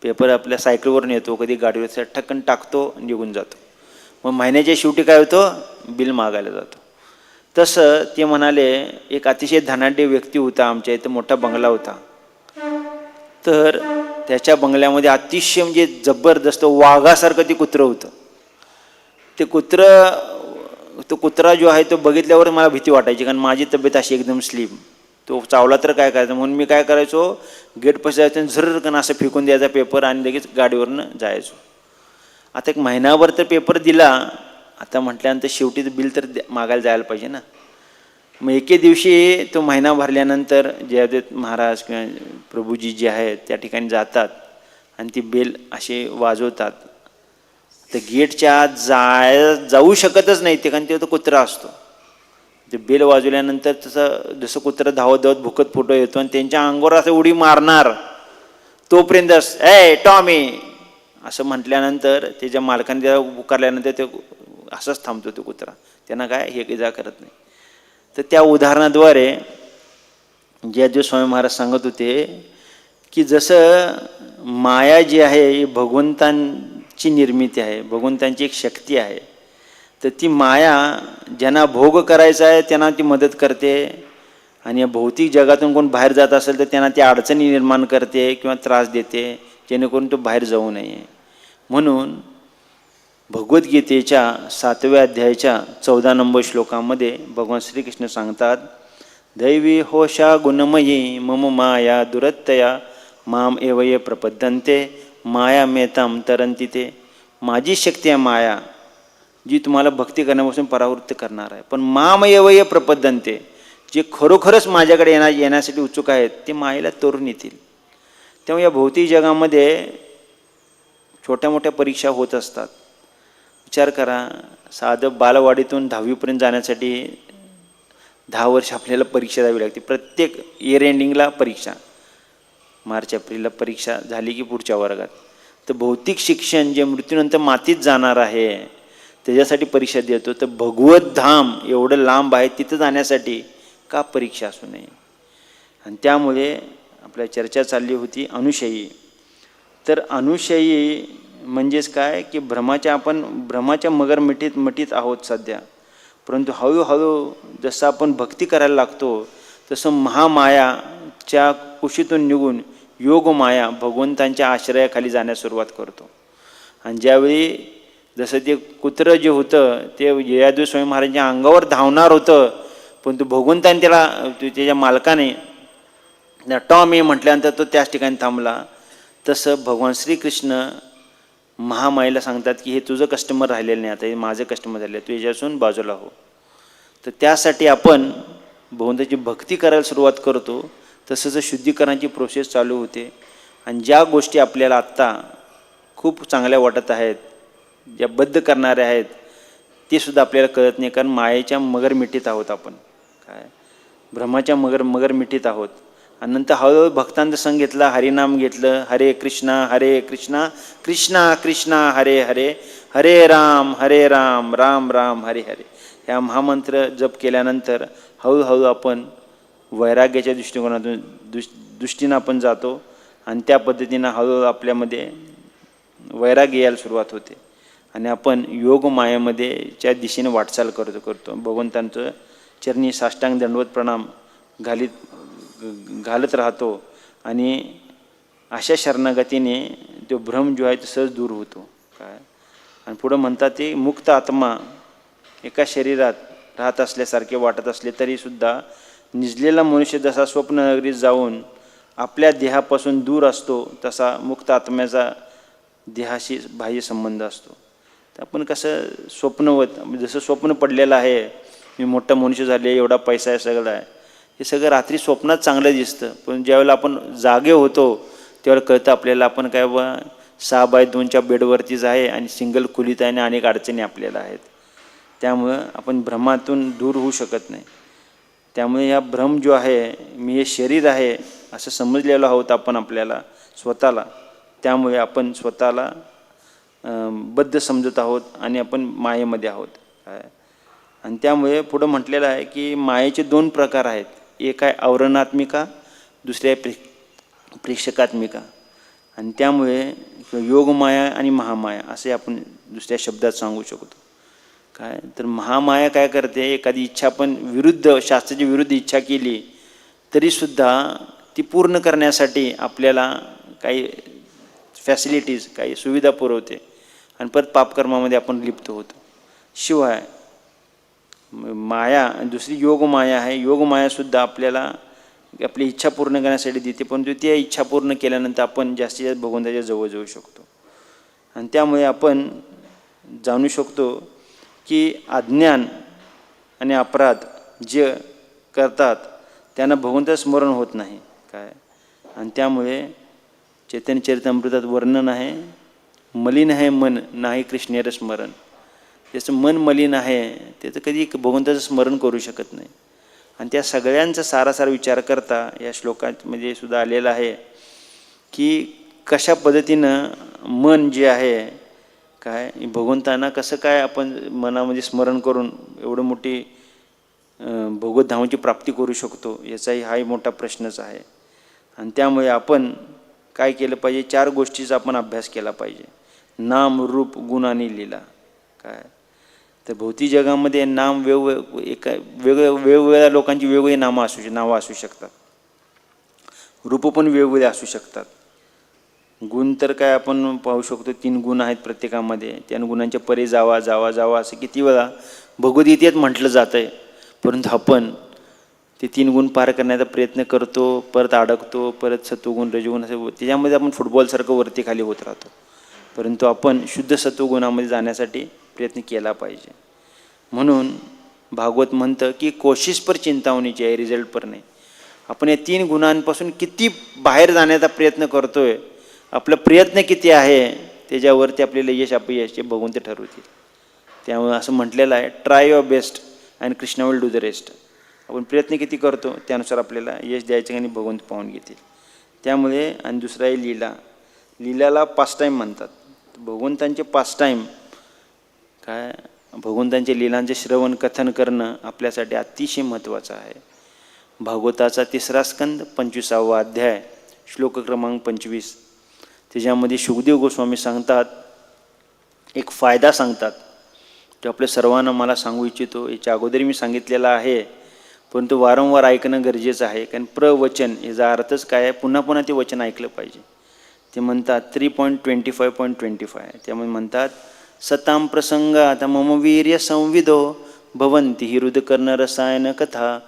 S1: पेपर आपल्या सायकलवरून येतो, कधी गाडीवर ठक्कन टाकतो, निघून जातो. मग महिन्याच्या शेवटी काय होतं, बिल मागायला जातो. तसं ते म्हणाले, एक अतिशय धनाढ्य व्यक्ती होता, आमच्या इथं मोठा बंगला होता. तर त्याच्या बंगल्यामध्ये अतिशय म्हणजे जबरदस्त वाघासारखं ते कुत्रं होतं. तो कुत्रा जो आहे तो बघितल्यावर मला भीती वाटायची, कारण माझी तब्येत अशी एकदम स्लिम. तो चावला तर काय करायचं म्हणून मी काय करायचो, गेटपाशी जायचं, झर्रकन असं फेकून द्यायचा पेपर आणि लगेच गाडीवरनं जायचो. आता एक महिनाभर तर पेपर दिला. आता म्हटल्यानंतर शेवटी बिल तर मागायला जायला पाहिजे ना. मग एके दिवशी तो महिना भरल्यानंतर जयदेव महाराज किंवा प्रभूजी जे आहेत त्या ठिकाणी जातात आणि ती बेल असे वाजवतात. तर गेटच्या आत जाऊ शकतच नाही ते, कारण तो कुत्रा असतो. ते बेल वाजवल्यानंतर जसं कुत्रं धावत धावत भुकत फोटो येतो आणि त्यांच्या अंगावर असं उडी मारणार. तोपर्यंत ए टॉमी असं म्हटल्यानंतर त्याच्या मालकाने त्याला पुकारल्यानंतर ते असंच थांबतो तो कुत्रा. त्यांना काय हे इजा करत नाही. तर त्या उदाहरणाद्वारे जयदेव स्वामी महाराज सांगत होते की जसं माया जी आहे ही भगवंतांची निर्मिती आहे, भगवंतांची एक शक्ती आहे. तर ती माया ज्यांना भोग करायचा आहे त्यांना ती मदत करते आणि या भौतिक जगातून कोण बाहेर जात असेल तर त्यांना ती अडचणी निर्माण करते किंवा त्रास देते, जेणेकरून तो बाहेर जाऊ नये. म्हणून भगवद्गीतेच्या 7व्या अध्यायाच्या 14 नंबर श्लोकामध्ये भगवान श्रीकृष्ण सांगतात, दैवी होशा गुणमयी मम माया दुरत्तया माम एवये प्रपद्यन्ते माया मेताम तरंती ते. माझी शक्ती आहे माया, जी तुम्हाला भक्ती करण्यापासून परावृत्त करणार आहे. पण माम एवये प्रपद्यन्ते, जे खरोखरच माझ्याकडे येण्यासाठी उत्सुक आहेत ते मायेला तोरून येतील. त्यामुळे या भौतिक जगामध्ये छोट्या मोठ्या परीक्षा होत असतात. विचार करा, साधं बालवाडीतून 10वीपर्यंत जाण्यासाठी 10 वर्ष आपल्याला परीक्षा द्यावी लागते. प्रत्येक इयर एंडिंगला परीक्षा, मार्च एप्रिलला परीक्षा झाली की पुढच्या वर्गात. तर भौतिक शिक्षण जे मृत्यूनंतर मातीत जाणार आहे त्याच्यासाठी परीक्षा देतो. तर भगवत धाम एवढं लांब आहे, तिथं जाण्यासाठी का परीक्षा असू नये. आणि त्यामुळे आपल्या चर्चा चालली होती अनुशयी. तर अनुशयी म्हणजेच काय की आपण भ्रमाच्या मटीत आहोत सध्या. परंतु हळूहळू जसं आपण भक्ती करायला लागतो तसं महामायाच्या कुशीतून निघून योगमाया भगवंतांच्या आश्रयाखाली जाण्यास सुरुवात करतो. आणि ज्यावेळी जसं ते कुत्रं जे होतं ते जयादेव स्वामी महाराजांच्या अंगावर धावणार होतं, परंतु भगवंताने त्याच्या मालकाने टॉमी म्हटल्यानंतर तो त्याच ठिकाणी थांबला. तसं भगवान श्रीकृष्ण महामायेला सांगतात की हे तुझं कस्टमर राहिलेलं नाही, आता हे माझं कस्टमर झालं, तू याच्यापासून बाजूला हो. तर त्यासाठी आपण भगवंताची भक्ती करायला सुरुवात करतो. तसंच शुद्धीकरणाची प्रोसेस चालू होते. आणि ज्या गोष्टी आपल्याला आत्ता खूप चांगल्या वाटत आहेत, ज्या बद्ध करणाऱ्या आहेत, ते सुद्धा आपल्याला कळत नाही, कारण मायेच्या मगरमिठीत आहोत आपण. काय भ्रमाच्या मगरमिठीत आहोत. आणि नंतर हळूहळू भक्तांचा संग घेतला, हरिनाम घेतलं, हरे कृष्णा कृष्णा कृष्णा हरे हरे, हरे राम राम राम हरे हरे. ह्या महामंत्र जप केल्यानंतर हळूहळू आपण वैराग्याच्या दृष्टीनं आपण जातो. आणि त्या पद्धतीनं हळूहळू आपल्यामध्ये वैराग्य यायला सुरुवात होते आणि आपण योगमायेच्या दिशेने वाटचाल करतो. भगवंतांचं चरणी साष्टांग दंडवत प्रणाम घालत राहतो आणि अशा शरणागतीने तो भ्रम जो आहे तो सहज दूर होतो. काय आणि पुढं म्हणतात ते मुक्त आत्मा एका शरीरात राहत असल्यासारखे वाटत असले तरीसुद्धा निजलेला मनुष्य जसा स्वप्ननगरीत जाऊन आपल्या देहापासून दूर असतो तसा मुक्त आत्म्याचा देहाशी बाह्य संबंध असतो. तर आपण कसं स्वप्नवत, जसं स्वप्न पडलेलं आहे, मी मोठा मनुष्य झाले, एवढा पैसा आहे, सगळं आहे, हे सगळं रात्री स्वप्नात चांगलं दिसतं. पण ज्यावेळेला आपण जागे होतो त्यावेळेला कळतं आपल्याला आपण काय 6x2च्या बेडवरतीच आहे आणि सिंगल खोलीत आहे आणि अनेक अडचणी आपल्याला आहेत. त्यामुळं आपण भ्रमातून दूर होऊ शकत नाही. त्यामुळे हा भ्रम जो आहे, मी हे शरीर आहे असं समजलेलो आहोत आपण आपल्याला स्वतःला. त्यामुळे आपण स्वतःला बद्ध समजत आहोत आणि आपण मायेमध्ये आहोत. आणि त्यामुळे पुढं म्हटलेलं आहे की मायेचे 2 प्रकार आहेत. एक आहे आवरणात्मिका, दुसरी आहे प्रेक्षकात्मिका. आणि त्यामुळे योगमाया आणि महामाया असे आपण दुसऱ्या शब्दात सांगू शकतो. काय तर महामाया काय करते, एखादी इच्छा पण विरुद्ध, शास्त्राच्या विरुद्ध इच्छा केली तरीसुद्धा ती पूर्ण करण्यासाठी आपल्याला काही फॅसिलिटीज, काही सुविधा पुरवते आणि परत पापकर्मामध्ये आपण लिप्त होतो. शिवाय माया, दुसरी योगमाया आहे. योगमायासुद्धा आपल्याला आपली इच्छा पूर्ण करण्यासाठी देते, परंतु ती इच्छा पूर्ण केल्यानंतर आपण जास्तीत जास्त भगवंताच्या जवळ जाऊ शकतो. आणि त्यामुळे आपण जाणू शकतो की अज्ञान आणि अपराध जे करतात त्यांना भगवंताचं स्मरण होत नाही. काय आणि त्यामुळे चैतन्य चरितामृतात वर्णन आहे, मलिन आहे मन नाही कृष्णेर स्मरण. त्याचं मन मलिन आहे, त्याचं कधी भगवंताचं स्मरण करू शकत नाही. आणि त्या सगळ्यांचा सारासार विचार करता या श्लोकामध्ये सुद्धा आलेला आहे की कशा पद्धतीनं मन जे आहे काय भगवंतांना कसं काय आपण मनामध्ये स्मरण करून एवढं मोठी भगवत धामाची प्राप्ती करू शकतो, याचाही हाही मोठा प्रश्नच आहे. आणि त्यामुळे आपण काय केलं पाहिजे, 4 गोष्टीचा आपण अभ्यास केला पाहिजे. नाम, रूप, गुण आणि लीला. काय तर भौतिक जगामध्ये नाम वेगवेगळ्या लोकांची वेगवेगळी नावं असू शकतात. रूप पण वेगवेगळे असू शकतात. गुण तर काय आपण पाहू शकतो, 3 गुण आहेत प्रत्येकामध्ये. त्या गुणांच्या परे जावा जावा जावा असं किती वेळा भगवद्गीतेत म्हटलं जातं आहे. परंतु आपण ते 3 गुण पार करण्याचा प्रयत्न करतो, परत अडकतो, परत सत्वगुण रजोगुण असं त्याच्यामध्ये आपण फुटबॉलसारखं वरती खाली होत राहतो. परंतु आपण शुद्ध सत्वगुणामध्ये जाण्यासाठी प्रयत्न केला पाहिजे. म्हणून भागवत म्हणतं की कोशिश पर चिंता होण्याची आहे, रिझल्ट पर नाही. आपण या 3 गुणांपासून किती बाहेर जाण्याचा प्रयत्न करतोय, आपला प्रयत्न किती आहे त्याच्यावरती आपल्याला यश अपयश हे भगवंत ठरवतील. त्यामुळे असं म्हटलेलं आहे, try your best and Krishna will do the rest. आपण प्रयत्न किती करतो त्यानुसार आपल्याला यश द्यायचं आणि भगवंत पाहून घेतील. त्यामुळे आणि दुसरा आहे लीला. लीलाला पास टाईम म्हणतात. भगवंतांचे पास टाईम काय, भगवंतांच्या लीलांचे श्रवण कथन करणं आपल्यासाठी अतिशय महत्त्वाचं आहे. भागवताचा 3रा स्कंद 25वा अध्याय श्लोक क्रमांक 25. त्याच्यामध्ये शुकदेव गोस्वामी सांगतात, एक फायदा सांगतात तो आपल्या सर्वांना मला सांगू इच्छितो. याच्या अगोदर मी सांगितलेला आहे, परंतु वारंवार ऐकणं गरजेचं आहे. कारण प्रवचन याचा अर्थच काय आहे, पुन्हा पुन्हा ते वचन ऐकलं पाहिजे. ते म्हणतात 3.25.25 त्यामुळे म्हणतात, सताम प्रसंगात मम वीर्य संविदो भवंती हि हृदकर्ण रसायन कथा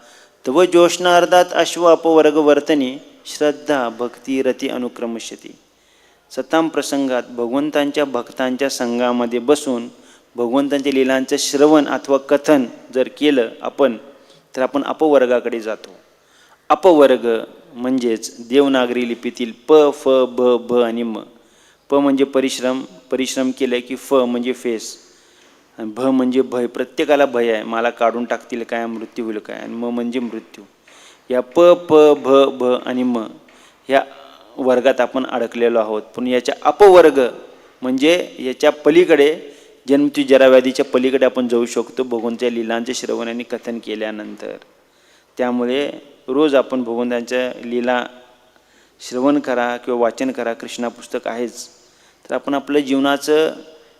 S1: तव जोष्णार्धात अश्वापवर्ग वर्तनी श्रद्धा भक्ती रती अनुक्रमश्यती. सताम प्रसंगात भगवंतांच्या भक्तांच्या संघामध्ये बसून भगवंतांच्या लीलांचं श्रवण अथवा कथन जर केलं आपण, तर आपण अपवर्गाकडे जातो. अपवर्ग म्हणजेच देवनागरी लिपीतील प, फ, ब, भ आणि म. प म्हणजे परिश्रम, परिश्रम केलं की फ म्हणजे फेस, आणि भ म्हणजे भय, प्रत्येकाला भय आहे, मला काढून टाकतील काय, मृत्यू होईल काय, आणि म म्हणजे मृत्यू. या प, प, भ, भ आणि म ह्या वर्गात आपण अडकलेलो आहोत. पण याच्या अपवर्ग म्हणजे याच्या पलीकडे, जन्मती जराव्याधीच्या पलीकडे आपण जाऊ शकतो भगवंताच्या लीलांचे श्रवण आणि कथन केल्यानंतर. त्यामुळे रोज आपण भगवंतांच्या लीला श्रवण करा किंवा वाचन करा. कृष्णा पुस्तक आहेच, तर आपण आपलं जीवनाचं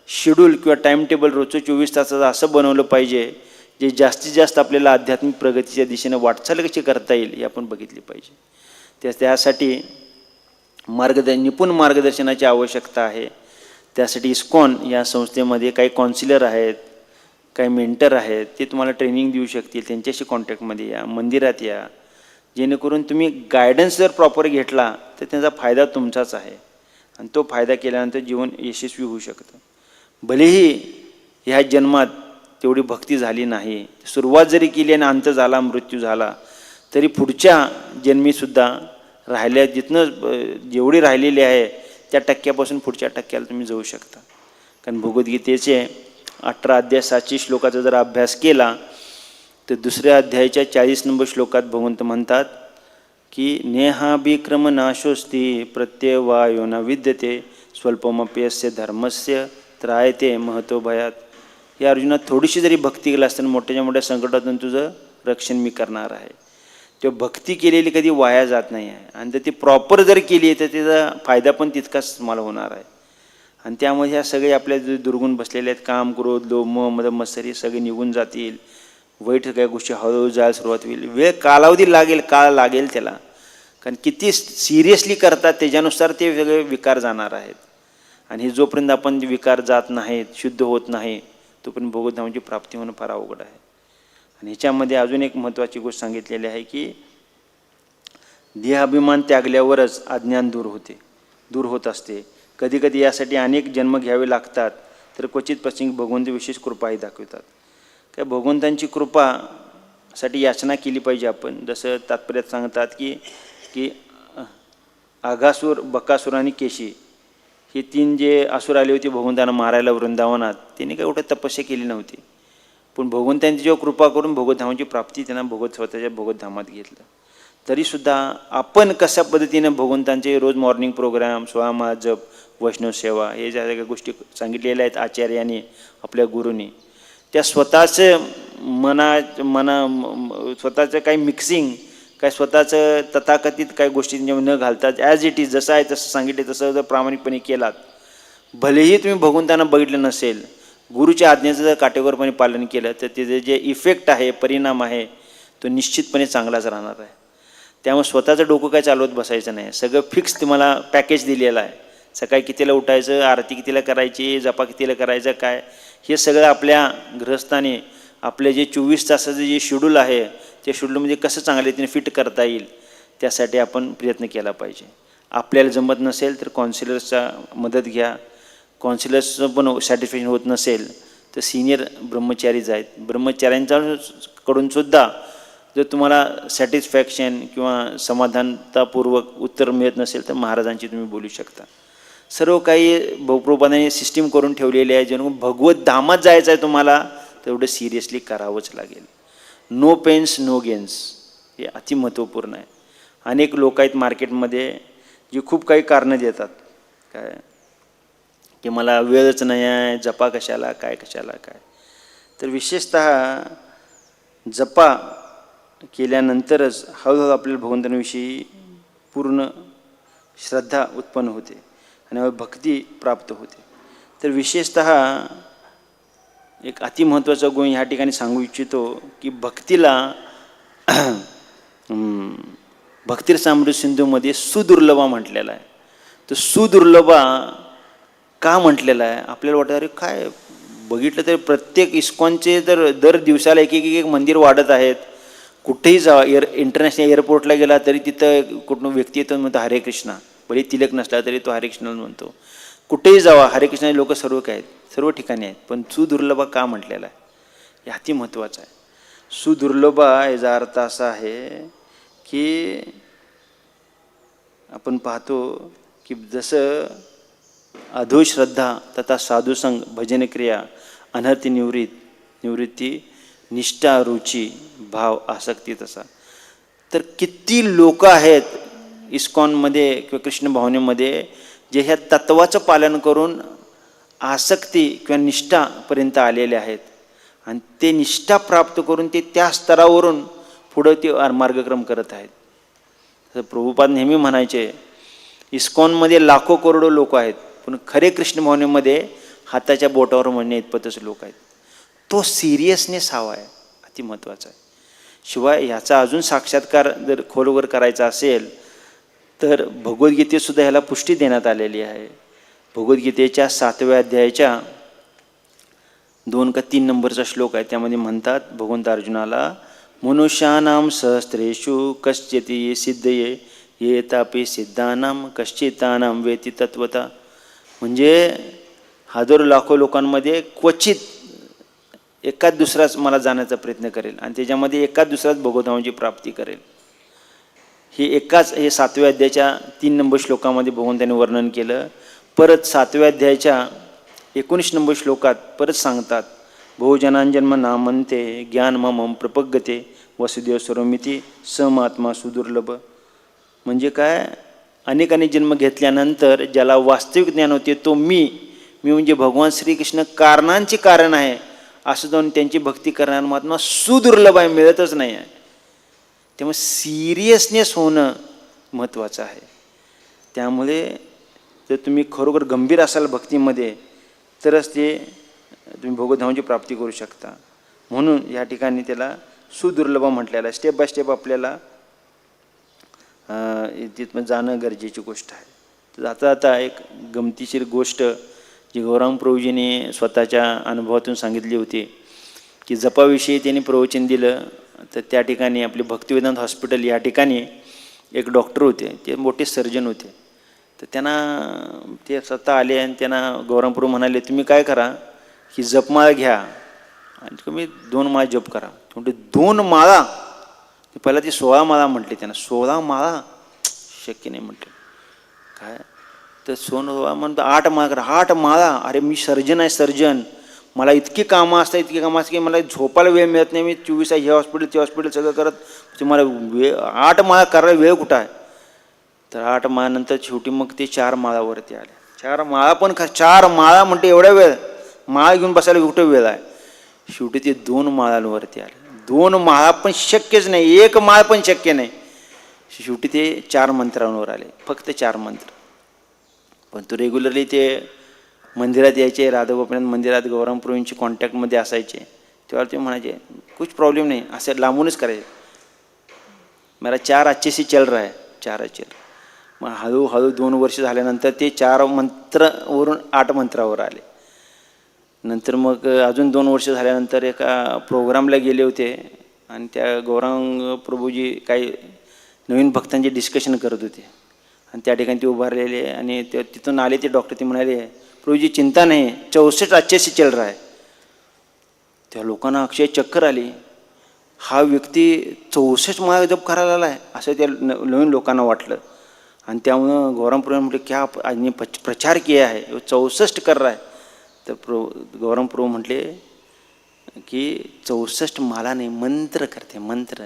S1: शेड्यूल किंवा टाईम टेबल रोजचं 24 तासाचं असं बनवलं पाहिजे जे जास्तीत जास्त आपल्याला आध्यात्मिक प्रगतीच्या दिशेने वाटचाल कशी करता येईल हे आपण बघितली पाहिजे. त्यासाठी निपुण मार्गदर्शनाची आवश्यकता आहे. त्यासाठी इस्कॉन या संस्थेमध्ये काही काउन्सिलर आहेत, काही मेंटर आहेत, ते तुम्हाला ट्रेनिंग देऊ शकतील. त्यांच्याशी कॉन्टॅक्टमध्ये या, मंदिरात या, जेणेकरून तुम्ही गायडन्स जर प्रॉपर घेतला तर त्याचा फायदा तुमचाच आहे आणि तो फायदा केल्यानंतर जीवन यशस्वी होऊ शकतं. भलेही ह्या जन्मात तेवढी भक्ती झाली नाही, सुरुवात जरी केली आणि अंत झाला, मृत्यू झाला, तरी पुढच्या जन्मीसुद्धा राहिल्या जेवढी राहिलेली आहे त्या टक्क्यापासून पुढच्या टक्क्याला तुम्ही जाऊ शकता. कारण भगवद्गीतेचे 18 अध्याय 700 श्लोकाचा जर अभ्यास केला तर दुसऱ्या अध्यायाच्या 40 नंबर श्लोकात भगवंत म्हणतात की नेहाभिक्रम नाशोस्ती प्रत्यवायो न विद्यते स्वल्पमप्यस्य धर्मस्य त्रायते महतो भयात. या अर्जुना थोडीशी जरी भक्ती केली असताना मोठ्याच्या मोठ्या संकटातून तुझं रक्षण मी करणार आहे. तेव्हा भक्ती केलेली कधी वाया जात नाही आहे आणि जर ती प्रॉपर जर केली तर त्याचा फायदा पण तितकाच मला होणार आहे. आणि त्यामध्ये ह्या सगळे आपल्या जे दुर्गुण बसलेले आहेत, काम, क्रोध, लोभ, मोह, मद, मत्सरी सगळे निघून जातील. वाईट सगळ्या गोष्टी हळूहळू जायला सुरुवात होईल. वेळ कालावधी लागेल, काळ लागेल त्याला. कारण किती सिरियसली करतात त्याच्यानुसार ते सगळे विकार जाणार आहेत. आणि जोपर्यंत आपण विकार जात नाहीत, शुद्ध होत नाही, तोपर्यंत भगवद्धामाची प्राप्ती होणं फार अवघड आहे. आणि ह्याच्यामध्ये अजून एक महत्त्वाची गोष्ट सांगितलेली आहे की देहाभिमान त्यागल्यावरच अज्ञान दूर होत असते. कधी कधी यासाठी अनेक जन्म घ्यावे लागतात, तर क्वचित प्रसंगी भगवंत विशेष कृपाही दाखवतात. काय भगवंतांची कृपासाठी याचना केली पाहिजे आपण. जसं तात्पर्यात सांगतात की आघासूर, बकासूर आणि केशी हे 3 जे असुर आले होते भगवंतांना मारायला वृंदावनात, त्यांनी काही एवढं तपस्या केली नव्हती. पण भगवंतांची जेव्हा कृपा करून भगवद्धामाची प्राप्ती त्यांना स्वतःच्या भगवद्धामात घेतलं. तरीसुद्धा आपण कशा पद्धतीनं भगवंतांचे रोज मॉर्निंग प्रोग्राम, स्वयंमा जप, वैष्णव सेवा हे ज्या सगळ्या गोष्टी सांगितलेल्या आहेत आचार्यांनी, आपल्या गुरूंनी, त्या स्वतःचं स्वतःचं काही मिक्सिंग, काय स्वतःचं तथाकथित काही गोष्टी न घालतात, ॲज इट इज जसं आहे तसं सांगितले तसं जर प्रामाणिकपणे केलात, भलेही तुम्ही भगवंतांना बघितलं नसेल, गुरुच्या आज्ञेचं जर काटेकोरपणे पालन केलं तर त्याचे जे इफेक्ट आहे, परिणाम आहे, तो निश्चितपणे चांगलाच राहणार आहे. त्यामुळे स्वतःचं डोकं काय चालवत बसायचं नाही. सगळं फिक्स तुम्हाला पॅकेज दिलेलं आहे. सकाळी कितीला उठायचं, आरती कितीला करायची, जपा कितीला करायचं, काय हे सगळं आपल्या गृहस्थाने आपले जे 24 तासाचं जे शेड्यूल आहे त्या शेड्यूलमध्ये कसं चांगल्या रीतीने फिट करता येईल त्यासाठी आपण प्रयत्न केला पाहिजे. आपल्याला जमत नसेल तर काउन्सिलर्सचा मदत घ्या. काउन्सिलर्सचं पण सॅटिस्फॅक्शन होत नसेल तर सिनियर ब्रह्मचारीज आहेत, ब्रह्मचाऱ्यांच्याकडूनसुद्धा जर तुम्हाला सॅटिस्फॅक्शन किंवा समाधानतापूर्वक उत्तर मिळत नसेल तर महाराजांची तुम्ही बोलू शकता. सर्व काही प्रभुपादांनी सिस्टीम करून ठेवलेली आहे. जेणेकरून भगवत धामात जायचं आहे तुम्हाला तेवढं सिरियसली करावंच लागेल. नो पेन्स नो गेन्स हे अति महत्त्वपूर्ण आहे. अनेक लोक आहेत मार्केटमध्ये जे खूप काही कारणं देतात, काय की मला वेळच नाही आहे, जपा कशाला काय. तर विशेषतः जपा केल्यानंतरच हळूहळू आपल्याला भगवंतांविषयी पूर्ण श्रद्धा उत्पन्न होते आणि भक्ती प्राप्त होते. तर विशेषतः एक अतिमहत्त्वाचा गुण ह्या ठिकाणी सांगू इच्छितो की भक्तीला भक्तिरसामृत सिंधूमध्ये सुदुर्लभा म्हटलेला आहे. तर सुदुर्लभा का म्हटलेला आहे? आपल्याला वाटतं अरे काय बघितलं तर प्रत्येक इस्कॉनचे तर दर दिवसाला एक मंदिर वाढत आहेत. कुठेही जा, इंटरनॅशनल एअरपोर्टला गेला तरी तिथं कुठून व्यक्ती येतो म्हणतो हरे कृष्णा, भले तिलक नसला तरी तो हरे कृष्ण म्हणतो. कुठेही जावा हरे कृष्ण लोक सर्व काय आहेत, सर्व ठिकाणी आहेत. पण सुदुर्लभा का म्हटलेला आहे हे अति महत्त्वाचं आहे. सुदुर्लभा याचा अर्थ असा आहे की आपण पाहतो की जसं अधोश्रद्धा तथा साधुसंग, भजनक्रिया, अनहती निवृत्ती, निष्ठा, रुची, भाव, आसक्ती तसा. तर किती लोक आहेत इस्कॉनमध्ये किंवा कृष्ण भावनेमध्ये जे ह्या तत्वाचं पालन करून आसक्ती किंवा निष्ठापर्यंत आलेले आहेत आणि ते निष्ठा प्राप्त करून ते त्या स्तरावरून पुढं ते मार्गक्रम करत आहेत. तर प्रभुपाद नेहमी म्हणायचे इस्कॉनमध्ये लाखो करोडो लोक आहेत, पण खरे कृष्ण भावनेमध्ये हाताच्या बोटावर म्हणणे इतपतच लोक आहेत. तो सिरियसनेस हवा आहे, अति महत्त्वाचा आहे. शिवाय ह्याचा अजून साक्षात्कार जर खोलवर करायचा असेल तर भगवद्गीतेतसुद्धा ह्याला पुष्टी देण्यात आलेली आहे. भगवद्गीतेच्या 7व्या अध्यायाच्या 2 का 3 नंबरचा श्लोक आहे. त्यामध्ये म्हणतात भगवंत अर्जुनाला, मनुष्यानां सहस्रेषु कश्चित् सिद्धये ये तापि सिद्धानां कश्चितानां वेति तत्वता. म्हणजे हजारो लाखो लोकांमध्ये क्वचित एकाच दुसराच मला जाण्याचा प्रयत्न करेल आणि त्याच्यामध्ये एकाच दुसराच भगवंताची प्राप्ती करेल. हे 7व्या अध्यायाच्या 3 नंबर श्लोकामध्ये भगवंतांनी वर्णन केलं. परत 7व्या अध्यायाच्या 19 नंबर श्लोकात परत सांगतात, बहुजनांजन्म नामन्ते ज्ञान मम प्रपगते वसुदेव स्वरमिती समात्मा सुदुर्लभ. म्हणजे काय, अनेकाने जन्म घेतल्यानंतर ज्याला वास्तविक ज्ञान होते तो मी म्हणजे भगवान श्रीकृष्ण कारणांचे कारण आहे असं जाऊन त्यांची भक्ती करणारा महात्मा सुदुर्लभ आहे, मिळतच नाही आहे. त्यामुळे सिरियसनेस होणं महत्त्वाचं आहे. त्यामुळे जर तुम्ही खरोखर गंभीर असाल भक्तीमध्ये तरच ते तुम्ही भगवद्धामाची प्राप्ती करू शकता. म्हणून या ठिकाणी त्याला सुदुर्लभ म्हटलेलं आहे. स्टेप बाय स्टेप आपल्याला तिथं जाणं गरजेची गोष्ट आहे. तर आता एक गमतीशीर गोष्ट जी गौरांग प्रभूजींनी स्वतःच्या अनुभवातून सांगितली होती की जपाविषयी त्यांनी प्रवचन दिलं. तर त्या ठिकाणी आपले भक्तिवेदांत हॉस्पिटल या ठिकाणी एक डॉक्टर होते, ते मोठे सर्जन होते. तर त्यांना ते स्वतः आले आणि त्यांना गौरांग प्रभू म्हणाले, तुम्ही काय करा की जपमाळा घ्या आणि तुम्ही 2 माळा जप करा. म्हणजे 2 माळा, पहिला ते 16 माळा म्हटले त्यांना. 16 माळा शक्य नाही म्हटलं. काय तर 16 म्हणतो 8 माळा करा. 8 माळा, अरे मी सर्जन आहे, सर्जन, मला इतकी कामं असतात की मला झोपायला वेळ मिळत नाही. मी 24 हे हॉस्पिटल ते हॉस्पिटल सगळं करत मला 8 माळा करायला वेळ कुठं आहे. तर 8 माळानंतर शेवटी मग ते 4 माळावरती आले. 4 माळा पण 4 माळा म्हणते एवढ्या वेळ माळा घेऊन बसायला कुठं वेळ आहे. शेवटी ते 2 माळांवरती आले. 2 माळा पण शक्यच नाही, 1 माळ पण शक्य नाही. शेवटी ते 4 मंत्रांवर आले, फक्त 4 मंत्र. पण तो रेग्युलरली ते मंदिरात यायचे, राधागोपाल मंदिरात गौरांग प्रभूंची कॉन्टॅक्टमध्ये असायचे. तेव्हा ते म्हणायचे कुछ प्रॉब्लेम नाही, असं लांबूनच करायचे. मेरा 4 अच्छे से चल रहा है, 4 चल. मग हळूहळू 2 वर्ष झाल्यानंतर ते 4 मंत्रावरून 8 मंत्रावर आले. नंतर मग अजून 2 वर्ष झाल्यानंतर एका प्रोग्रामला गेले होते आणि त्या गौरांग प्रभूजी काही नवीन भक्तांचे डिस्कशन करत होते आणि त्या ठिकाणी ते उभारलेले आणि ते तिथून आले. ते डॉक्टर ते म्हणाले, प्रभूजी चिंता नाही, 64 अच्छे से चल रहा है. त्या लोकांना अक्षय चक्कर आली. हा व्यक्ती 64 माळा जप करायला आला आहे असं त्या नवीन लोकांना वाटलं. आणि त्यामुळं गौरांग प्रभू म्हटले क्या आदमी प्रचार किया है, 64 कर रहा है. तर गौरांग प्रभू म्हटले की 64 माला नाही, मंत्र करते, मंत्र.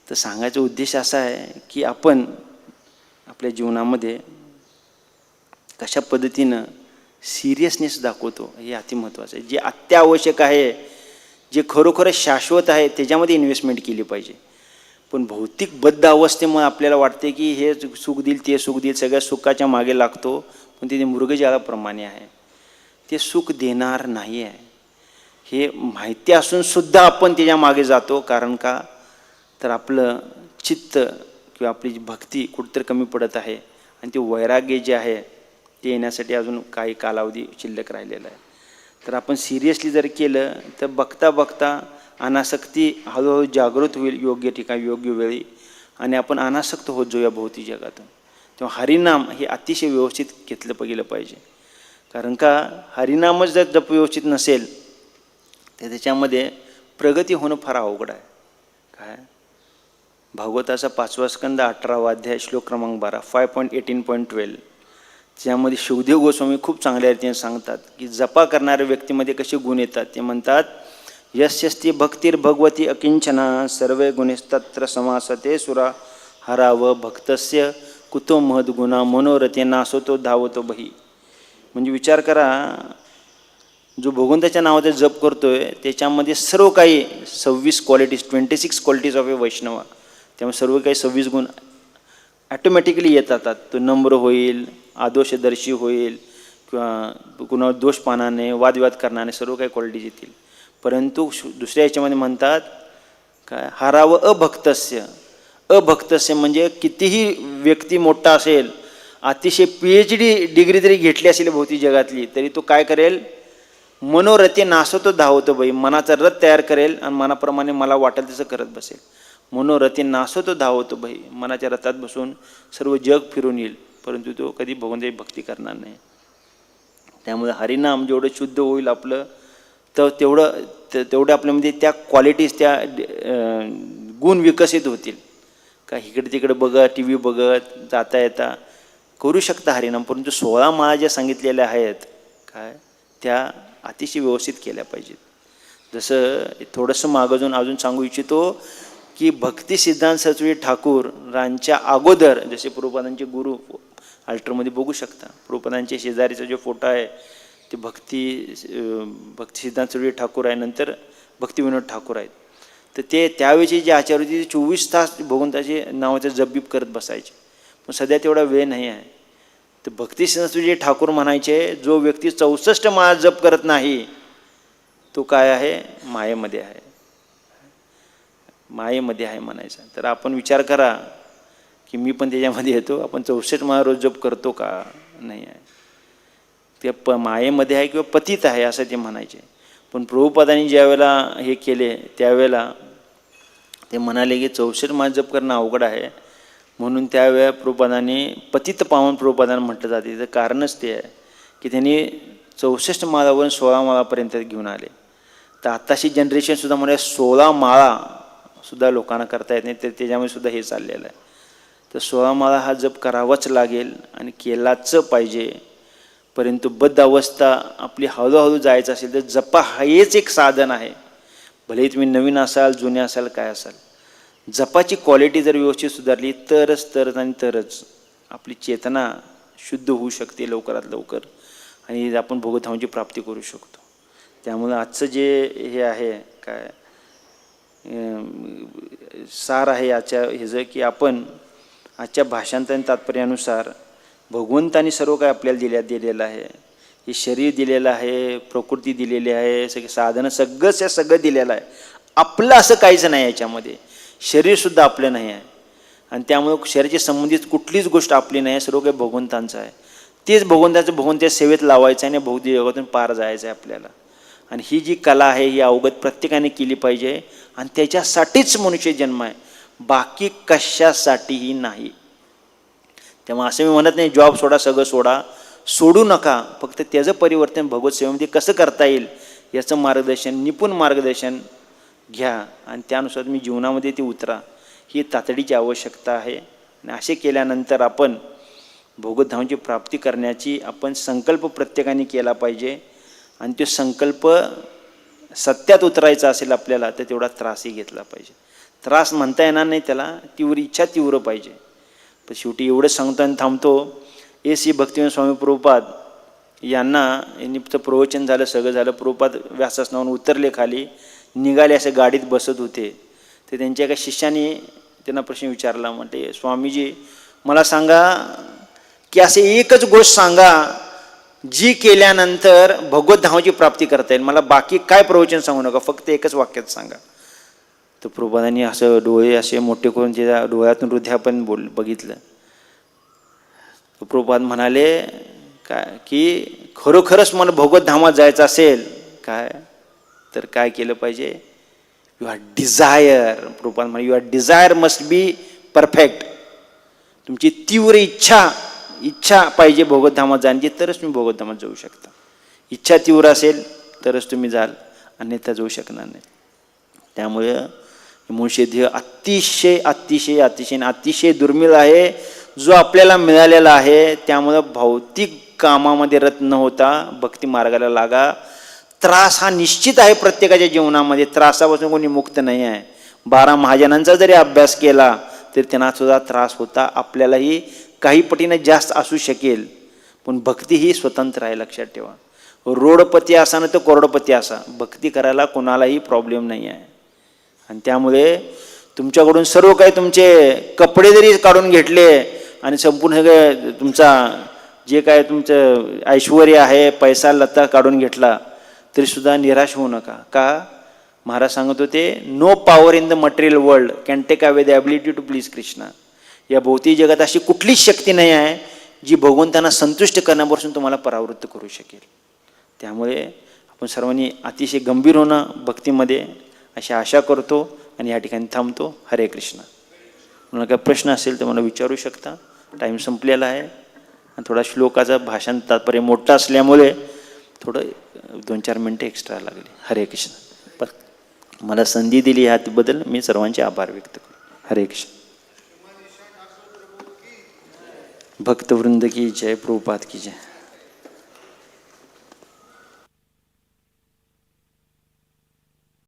S1: तर सांगायचा उद्देश असा आहे की आपण आपल्या जीवनामध्ये कशा पद्धतीनं सिरियसनेस दाखवतो हे अति महत्त्वाचं आहे. जे अत्यावश्यक आहे, जे खरोखर शाश्वत आहे त्याच्यामध्ये इन्व्हेस्टमेंट केली पाहिजे. पण भौतिक बद्ध अवस्थेमुळे आपल्याला वाटते की हे सुख देईल ते सुख देईल, सगळ्या सुखाच्या मागे लागतो. पण ते मृगजळाप्रमाणे आहे, ते सुख देणार नाही आहे. हे माहिती असून सुद्धा आपण त्याच्या मागे जातो. कारण का तर आपलं चित्त किंवा आपली भक्ती कुठंतरी कमी पडत आहे आणि ते वैराग्य जे आहे ते येण्यासाठी अजून काही कालावधी शिल्लक राहिलेला आहे. तर आपण सिरियसली जर केलं तर बघता बघता अनासक्ती हळूहळू जागृत होईल योग्य ठिकाणी योग्य वेळी आणि आपण अनासक्त होत जाऊया भौतिक जगातून. तेव्हा हरिनाम हे अतिशय व्यवस्थित घेतलं गेलं पाहिजे. कारण का हरिनामच जर जप व्यवस्थित नसेल तर त्याच्यामध्ये प्रगती होणं फार अवघड आहे. काय भागवताचा 5वा स्कंद 18वा अध्याय श्लोक क्रमांक 12 5.18.12 त्यामध्ये शिवदेव गोस्वामी खूप चांगल्या रीतीने सांगतात की जपा करणाऱ्या व्यक्तीमध्ये कसे गुण येतात. ते म्हणतात यस्यस्ति भक्तिर् भगवती अकिंचना सर्वे गुणस्तत्र समासते सुरा हराव भक्तस्य कुतो महद गुणा मनोरथे नासोतो धावतो बही. म्हणजे विचार करा, जो भगवंताच्या नावाचा जप करतोय त्याच्यामध्ये सर्व काही 26 क्वालिटीज 26 क्वालिटीज ऑफ ए वैष्णवा. त्यामुळे सर्व काही 26 गुण ॲटोमॅटिकली येतात. तो नम्र होईल, आदोषदर्शी होईल किंवा कुणावर दोष पाहणाने वादविवाद करणारे सर्व काही क्वालिटीज येतील. परंतु दुसऱ्या याच्यामध्ये म्हणतात काय हरावं अभक्तस्य. अभक्तस्य म्हणजे कितीही व्यक्ती मोठा असेल, अतिशय PhD डिग्री जरी घेतली असेल भौतिक जगातली, तरी तो काय करेल, मनोरथे नासतो धावतो बाई, मनाचा रथ तयार करेल आणि मनाप्रमाणे मला वाटेल तसं करत बसेल. मनोरथे नासतो धावतो बाई, मनाच्या रथात बसून सर्व जग फिरून येईल परंतु तो कधी भगवंताची भक्ती करणार नाही. त्यामुळे हरिनाम जेवढं शुद्ध होईल आपलं तर तेवढं आपल्यामध्ये त्या क्वालिटीज त्या गुण विकसित होतील. का इकडे तिकडे बघत, टी व्ही बघत जाता येता करू शकता हरिनाम, परंतु 16 माळा ज्या सांगितलेल्या आहेत काय त्या अतिशय व्यवस्थित केल्या पाहिजेत. जसं थोडंसं मागं अजून सांगू इच्छितो की भक्ती सिद्धांत सरस्वती ठाकूरांच्या अगोदर जसे प्रभुपादांचे गुरु अल्टरमध्ये बघू शकता, प्रभुपादांचे शेजारीचा जो फोटो आहे ते भक्ती सिद्धांत सरस्वती ठाकूर आहे, नंतर भक्तिविनोद ठाकूर आहेत. तर ते त्यावेळेचे जे आचार्य होते ते 24 तास भगवंताचे नावाचं जपबीप करत बसायचे, पण सध्या तेवढा वेळ नाही आहे. तर भक्ती सिद्धांत सरस्वती ठाकूर म्हणायचे जो व्यक्ती 64 माळा जप करत नाही तो काय आहे, मायेमध्ये आहे, मायेमध्ये आहे म्हणायचा. तर आपण विचार करा की मी पण त्याच्यामध्ये येतो, आपण 64 माळा रोज जप करतो का, नाही आहे. ते मायेमध्ये आहे किंवा पतित आहे असं ते म्हणायचे. पण प्रभुपादांनी ज्यावेळेला हे केले त्यावेळेला ते म्हणाले की 64 माळा जप करणं अवघड आहे, म्हणून त्यावेळेला प्रभुपादांनी पतित पावन प्रभुपादांना म्हटलं जाते. त्याचं कारणच ते आहे की त्यांनी 64 माळावरून 16 माळापर्यंत घेऊन आले. तर आत्ताची जनरेशनसुद्धा म्हणजे 16 माळासुद्धा लोकांना करता येत नाही, तर त्याच्यामध्ये सुद्धा हे चाललेलं आहे. तर 16 माळा हा जप करावाच लागेल आणि केलाच पाहिजे. परंतु बद्ध अवस्था आपली हळूहळू जायचं असेल तर जपा हेच एक साधन आहे. भले तुम्ही नवीन असाल, जुने असाल, काय असाल, जपाची क्वालिटी जर व्यवस्थित सुधारली तरच आपली चेतना शुद्ध होऊ शकते लवकरात लवकर आणि आपण भगवतधामाची प्राप्ती करू शकतो. त्यामुळे आजचं जे हे आहे काय सार आहे याच्या ह्याचं की आपण आजच्या भाषांतर आणि तात्पर्यानुसार भगवंतानी सर्व काय आपल्याला दिलेलं आहे. हे शरीर दिलेलं आहे, प्रकृती दिलेली आहे, सगळे साधनं सगळं दिलेलं आहे. आपलं असं काहीच नाही याच्यामध्ये. शरीरसुद्धा आपलं नाही आहे आणि त्यामुळे शरीराशी संबंधित कुठलीच गोष्ट आपली नाही आहे, सर्व काही भगवंतांचं आहे. तेच भगवंताच्या सेवेत लावायचं आहे आणि भौतिक जगातून पार जायचं आहे आपल्याला. आणि ही जी कला आहे ही अवगत प्रत्येकाने केली पाहिजे आणि त्याच्यासाठीच मनुष्य जन्म आहे, बाकी कशासाठीही नाही. तेव्हा असं मी म्हणत नाही जॉब सोडा, सगळं सोडू नका, फक्त त्याचं परिवर्तन भगवत सेवेमध्ये कसं करता येईल याचं मार्गदर्शन, निपुण मार्गदर्शन घ्या आणि त्यानुसार मी जीवनामध्ये ते उतरा. ही तातडीची आवश्यकता आहे. आणि असे केल्यानंतर आपण भगवतधामाची प्राप्ती करण्याची आपण संकल्प प्रत्येकाने केला पाहिजे. आणि तो संकल्प सत्यात उतरायचा असेल आपल्याला तर तेवढा त्रासही घेतला पाहिजे. त्रास म्हणता येणार नाही त्याला, इच्छा तीव्र पाहिजे. पण शेवटी एवढं सांगतो आणि थांबतो. श्री भक्तिविनोद स्वामी प्रभुपाद यांनी प्रवचन झालं, सगळं झालं. प्रभुपाद व्यासस्थानावरून उतरले, खाली निघाले, असे गाडीत बसत होते. तर त्यांच्या एका शिष्याने त्यांना प्रश्न विचारला, म्हणते स्वामीजी मला सांगा की असे एकच गोष्ट सांगा जी केल्यानंतर भगवतधामाची प्राप्ती करता येईल, मला बाकी काय प्रवचन सांगू नका, फक्त एकच वाक्यात सांगा. तर प्रभुपादांनी असं डोळे असे मोठे करून त्याच्या डोळ्यातून हृदयापर्यंत बघितलं. प्रभुपाद म्हणाले काय की खरोखरच मला भगवतधामात जायचं असेल काय तर काय केलं पाहिजे, युअर डिझायर. प्रभुपाद म्हणाले your desire must be perfect. तुमची तीव्र इच्छा पाहिजे भगवतधामात जाण्याची, तरच तुम्ही भगवतधामात जाऊ शकता. इच्छा तीव्र असेल तरच तुम्ही जाल, अन्यथा जाऊ शकणार नाही. त्यामुळे मुळशी ध्येय अतिशय दुर्मिळ आहे जो आपल्याला मिळालेला आहे. त्यामुळं भौतिक कामामध्ये रत न होता भक्ती मार्गाला लागा. त्रास हा निश्चित आहे प्रत्येकाच्या जीवनामध्ये, त्रासापासून कोणी मुक्त नाही आहे. 12 महाजनांचा जरी अभ्यास केला तरी त्यांना सुद्धा त्रास होता, आपल्यालाही काही पटीने जास्त असू शकेल. पण भक्ती ही स्वतंत्र आहे, लक्षात ठेवा. रोडपती असा ना तर करोडपती असा, भक्ती करायला कोणालाही प्रॉब्लेम नाही आहे. आणि त्यामुळे तुमच्याकडून सर्व काही तुमचे कपडे जरी काढून घेतले आणि संपूर्ण सगळं तुमचा जे काय तुमचं ऐश्वर आहे, पैसा लत्ता काढून घेतला तरीसुद्धा निराश होऊ नका. का महाराज सांगत होते, no power in the material world can take away the ability to please Krishna. या भौतिक जगात अशी कुठलीच शक्ती नाही आहे जी भगवंतांना संतुष्ट करण्यापासून तुम्हाला परावृत्त करू शकेल. त्यामुळे आपण सर्वांनी अतिशय गंभीर होणं भक्तीमध्ये अशी आशा करतो आणि या ठिकाणी थांबतो. हरे कृष्ण. मला काय प्रश्न असेल तर मला विचारू शकता. टाईम संपलेला आहे आणि थोडा श्लोकाचा भाषण तात्पर्य मोठा असल्यामुळे थोडं 2-4 मिनटं एक्स्ट्रा लागले. हरे कृष्ण. पण मला संधी दिली ह्याबद्दल मी सर्वांचे आभार व्यक्त करतो. हरे कृष्ण. भक्तवृंद की जय, प्रभुपाद की जय.